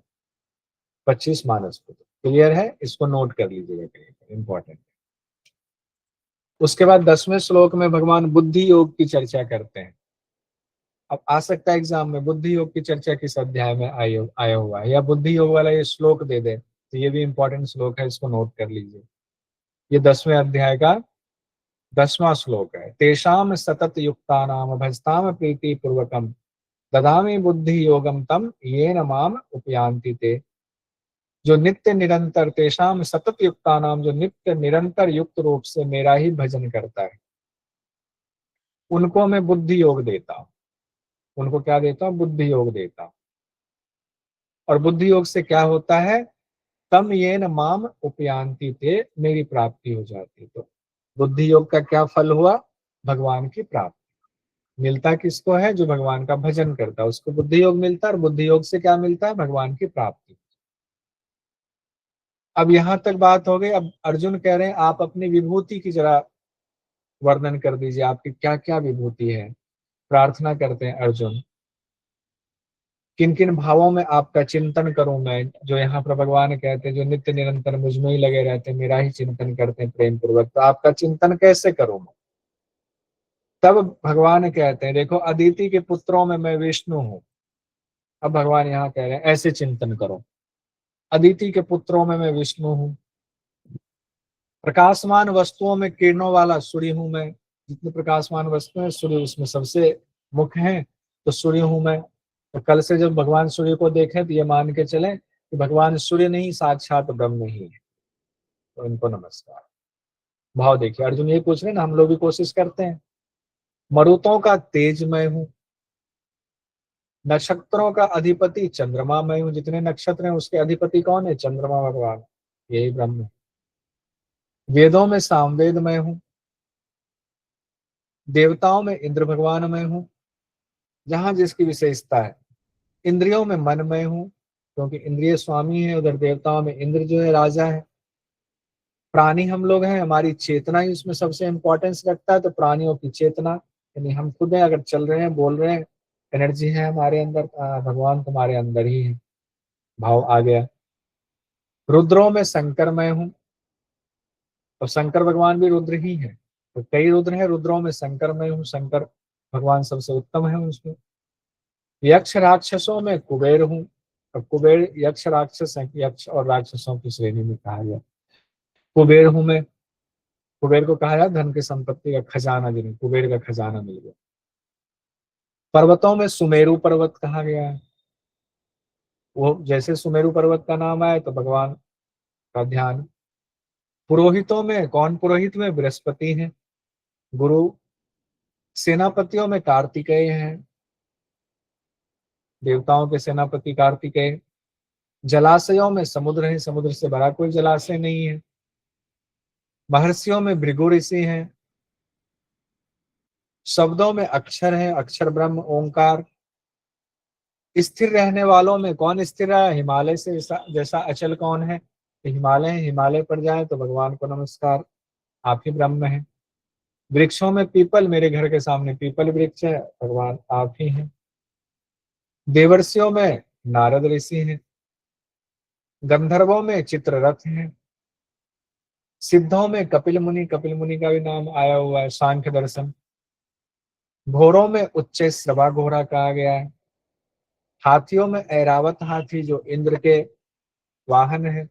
25 मानस पुत्र। क्लियर है? इसको नोट कर लीजिएगा कहीं, इंपॉर्टेंट। उसके बाद 10वें श्लोक में भगवान बुद्धि योग की चर्चा करते हैं। अब आ सकता है एग्जाम में बुद्धि योग की चर्चा किस अध्याय में आया हुआ है, या बुद्धि योग वाला ये श्लोक दे दे, तो ये भी इंपॉर्टेंट श्लोक है, इसको नोट कर लीजिए। ये 10वें अध्याय का 10वां श्लोक है। तेषाम सतत युक्तानाम भजताम प्रीति पूर्वकम ददामि बुद्धि योगम तम येन माम उपयांति ते। जो नित्य निरंतर, तेषाम सतत युक्तानाम, जो नित्य निरंतर युक्त रूप से मेरा ही भजन करता है, उनको मैं बुद्धि योग देता हूं। उनको क्या देता हूं? बुद्धि योग देता हूं। और बुद्धि योग से क्या होता है? तम येन माम उपयांति ते, मेरी प्राप्ति हो जाती। तो बुद्धि योग का क्या फल हुआ? भगवान की प्राप्ति। मिलता किसको है? जो भगवान का भजन करता है उसको बुद्धि योग मिलता है, और बुद्धि योग से क्या मिलता है? भगवान की प्राप्ति। अब यहां तक बात हो गई। अब अर्जुन कह रहे हैं आप अपनी विभूति की जरा वर्णन कर दीजिए, आपकी क्या क्या विभूति है। प्रार्थना करते हैं अर्जुन। किन किन भावों में आपका चिंतन करूं मैं, जो यहाँ पर भगवान कहते हैं जो नित्य निरंतर मुझ में ही लगे रहते हैं, मेरा ही चिंतन करते हैं प्रेम पूर्वक, तो आपका चिंतन कैसे करूं मैं। तब भगवान कहते हैं देखो अदिति के पुत्रों में मैं विष्णु हूं। अब भगवान यहाँ कह रहे हैं ऐसे चिंतन करो, अदिति के पुत्रों में मैं विष्णु हूं, प्रकाशमान वस्तुओं में किरणों वाला सूर्य हूं मैं। जितने प्रकाशमान वस्तु हैं सूर्य उसमें सबसे मुख्य है, तो सूर्य हूं मैं। तो कल से जब भगवान सूर्य को देखें तो ये मान के चलें कि भगवान सूर्य नहीं साक्षात ब्रह्म ही है। तो इनको नमस्कार। भाव देखिए, अर्जुन ये पूछ रहे हैं ना, हम लोग भी कोशिश करते हैं। मरुतों का तेज मैं हूं, नक्षत्रों का अधिपति चंद्रमा मैं हूं। जितने नक्षत्र हैं उसके अधिपति कौन है, चंद्रमा भगवान, यही ब्रह्म है। वेदों में सामवेद मैं हूं, देवताओं में इंद्र भगवान मैं हूं, जहां जिसकी विशेषता है। इंद्रियों में मन मैं हूं, क्योंकि इंद्रिय स्वामी है, उधर देवताओं में इंद्र जो है राजा है। प्राणी हम लोग हैं, हमारी चेतना ही उसमें सबसे इंपॉर्टेंस रखता है, तो प्राणियों की चेतना यानी हम खुद हैं, अगर चल रहे हैं बोल रहे हैं, एनर्जी है हमारे अंदर, भगवान तुम्हारे अंदर ही है। भाव आ गया। रुद्रों में शंकर मैं हूं, और शंकर भगवान भी रुद्र ही है, तो कई रुद्र हैं, रुद्रों में शंकर मैं हूँ, शंकर भगवान सबसे उत्तम है उसमें। यक्ष राक्षसों में कुबेर हूँ, और कुबेर यक्ष राक्षस है, यक्ष और राक्षसों की श्रेणी में कहा गया। कुबेर हूं मैं, कुबेर को कहा जाए धन की संपत्ति का खजाना, जिन्हें कुबेर का खजाना मिल गया। पर्वतों में सुमेरु पर्वत कहा गया है, वो जैसे सुमेरु पर्वत का नाम आया तो भगवान का ध्यान। पुरोहितों में कौन, पुरोहित में बृहस्पति है गुरु। सेनापतियों में कार्तिकेय है, देवताओं के सेनापति कार्तिकेय। जलाशयों में समुद्र है, समुद्र से बड़ा कोई जलाशय नहीं है। महर्षियों में भृगु ऋषि हैं। शब्दों में अक्षर है, अक्षर ब्रह्म ओंकार। स्थिर रहने वालों में कौन स्थिर रहा, हिमालय से जैसा अचल कौन है, तो हिमालय है, हिमालय पर जाए तो भगवान को नमस्कार, आप ही ब्रह्म है। वृक्षों में पीपल, मेरे घर के सामने पीपल वृक्ष है, भगवान आप ही हैं। देवर्षियों में नारद ऋषि हैं। गंधर्वों में चित्ररथ हैं। सिद्धों में कपिल मुनि, कपिल मुनि का भी नाम आया हुआ है, सांख्य दर्शन। घोरों में उच्च श्रवा घोरा कहा गया है। हाथियों में ऐरावत हाथी जो इंद्र के वाहन है।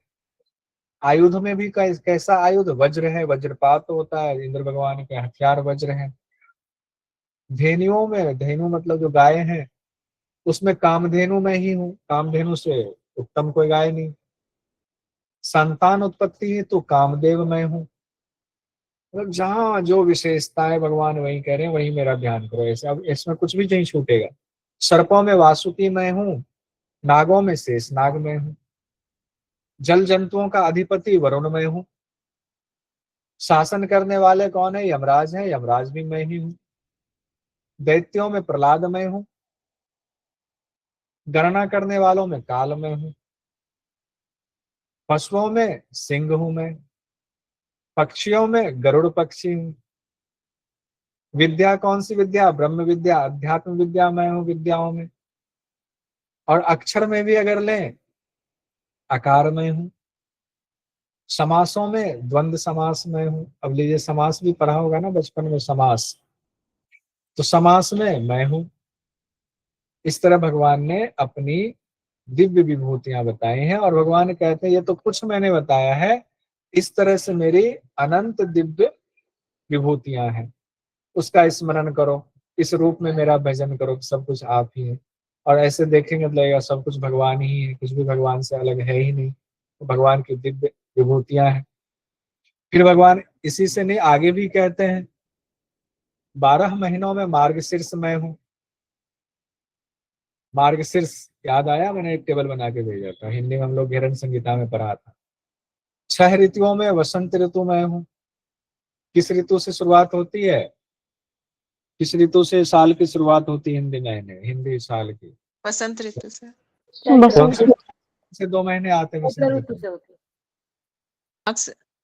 आयुध में भी कैसा आयुध, वज्र है, वज्रपात होता है, इंद्र भगवान के हथियार वज्र है। धेनुओं में, धेनु मतलब जो गाय है, उसमें कामधेनु में ही हूँ, कामधेनु से उत्तम कोई गाय नहीं। संतान उत्पत्ति है तो कामदेव मैं हूँ। मतलब जहाँ जो विशेषता है भगवान वही कह रहे हैं, वही मेरा ध्यान करो, ऐसे अब इसमें कुछ भी नहीं छूटेगा। सर्पों में वासुकी मैं हूँ, नागों में शेष नाग मैं हूँ। जल जंतुओं का अधिपति वरुण मैं हूँ। शासन करने वाले कौन है, यमराज है, यमराज भी मैं ही हूँ। दैत्यों में प्रहलाद मैं हूँ। गणना करने वालों में काल मैं हूँ। पशुओं में सिंह हूं मैं। पक्षियों में गरुड़ पक्षी हूँ। विद्या कौन सी विद्या, ब्रह्म विद्या, अध्यात्म विद्या मैं हूँ विद्याओं में। और अक्षर में भी अगर लें, आकार में हूँ। समासों में द्वंद्व समास में हूँ। अब लीजिए समास भी पढ़ा होगा ना बचपन में, समास, तो समास में मैं हूँ। इस तरह भगवान ने अपनी दिव्य विभूतियां बताई हैं, और भगवान कहते हैं ये तो कुछ मैंने बताया है, इस तरह से मेरी अनंत दिव्य विभूतियां हैं, उसका स्मरण करो, इस रूप में मेरा भजन करो, सब कुछ आप ही है। और ऐसे देखेंगे तो लगेगा सब कुछ भगवान ही है, कुछ भी भगवान से अलग है ही नहीं, तो भगवान की दिव्य विभूतियां हैं। फिर भगवान इसी से नहीं आगे भी कहते हैं, 12 महीनों में मार्गशीर्ष मैं हूँ। मार्गशीर्ष याद आया, मैंने एक टेबल बना के भेजा था, हिंदी में हम लोग घेरन संगीता में पढ़ा था। 6 ऋतुओं में वसंत ऋतु मैं हूँ। किस ऋतु से शुरुआत होती है, किस ऋतु से साल की शुरुआत होती है, हिंदी महीने, हिंदी साल की वसंत ऋतु से। कौन से 2 महीने आते हैं वसंत ऋतु,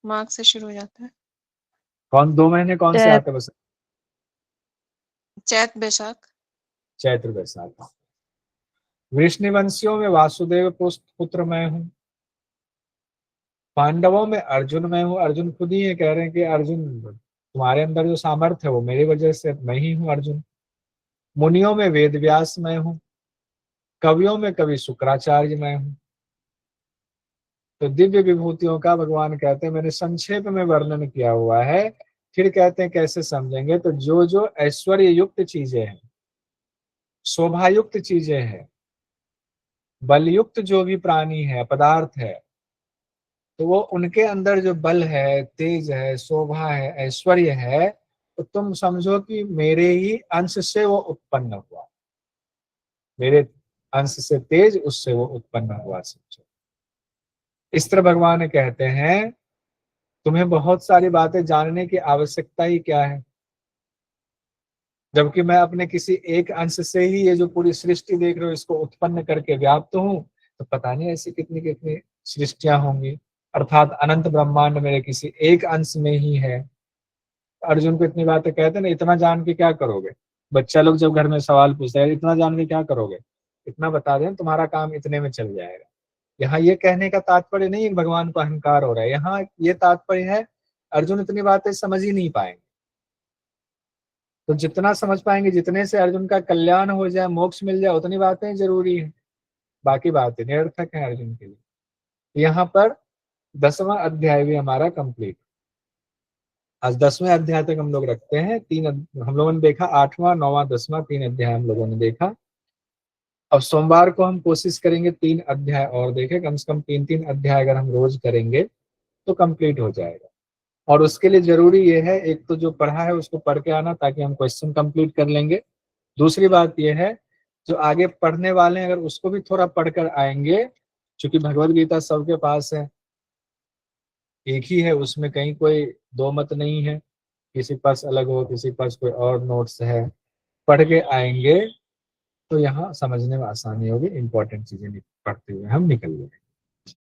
मार्च से शुरू हो जाता है। कौन 2 महीने कौन से आते हैं वसंत, चैत बैसाख। चैत्र वैशाख। वृष्णिवंशियों में वासुदेव पुत्र मैं हूँ, पांडवों में अर्जुन मैं हूँ। अर्जुन खुद ही ये कह रहे हैं कि अर्जुन, तुम्हारे अंदर जो सामर्थ्य है वो मेरी वजह से मैं ही हूँ अर्जुन। मुनियों में वेद व्यास मैं हूँ, कवियों में कवि शुक्राचार्य मैं हूँ। तो दिव्य विभूतियों का भगवान कहते हैं मैंने संक्षेप में वर्णन किया हुआ है। फिर कहते हैं कैसे समझेंगे, तो जो जो ऐश्वर्य युक्त चीजें हैं, शोभायुक्त चीजें हैं, बलयुक्त जो भी प्राणी है, पदार्थ है, तो वो उनके अंदर जो बल है, तेज है, शोभा है, ऐश्वर्य है, तो तुम समझो कि मेरे ही अंश से वो उत्पन्न हुआ, मेरे अंश से तेज उससे वो उत्पन्न हुआ, समझो। इस तरह भगवान कहते हैं तुम्हें बहुत सारी बातें जानने की आवश्यकता ही क्या है, जबकि मैं अपने किसी एक अंश से ही ये जो पूरी सृष्टि देख रहे हो इसको उत्पन्न करके व्याप्त हूँ। तो पता नहीं ऐसी कितनी कितनी सृष्टियां होंगी, अर्थात अनंत ब्रह्मांड मेरे किसी एक अंश में ही है। अर्जुन को इतनी बातें कहते ना, इतना जान के क्या करोगे। बच्चा लोग जब घर में सवाल पूछते हैं इतना जान के क्या करोगे, इतना बता दें तुम्हारा काम इतने में चल जाएगा। यहाँ ये कहने का तात्पर्य नहीं है भगवान को अहंकार हो रहा है, यहाँ ये तात्पर्य है अर्जुन इतनी बातें समझ ही नहीं पाएंगे। तो जितना समझ पाएंगे, जितने से अर्जुन का कल्याण हो जाए, मोक्ष मिल जाए, उतनी बातें जरूरी है, बाकी बातें निरर्थक है अर्जुन के लिए। यहाँ पर 10वां अध्याय भी हमारा कंप्लीट। आज 10वें अध्याय तक हम लोग रखते हैं। हम लोगों ने देखा 8वां, 9वां, 10वां, 3 अध्याय हम लोगों ने देखा। अब सोमवार को हम कोशिश करेंगे 3 अध्याय और देखें, कम से कम 3-3 अध्याय अगर हम रोज करेंगे तो कंप्लीट हो जाएगा। और उसके लिए जरूरी ये है, एक तो जो पढ़ा है उसको पढ़ के आना ताकि हम क्वेश्चन कंप्लीट कर लेंगे। दूसरी बात यह है जो आगे पढ़ने वाले हैं अगर उसको भी थोड़ा पढ़कर आएंगे, क्योंकि भगवत गीता सबके पास है, एक ही है, उसमें कहीं कोई दो मत नहीं है, किसी पास अलग हो, किसी पास कोई और नोट्स है, पढ़ के आएंगे तो यहाँ समझने में आसानी होगी। इंपॉर्टेंट चीजें पढ़ते हुए हम निकल लेंगे।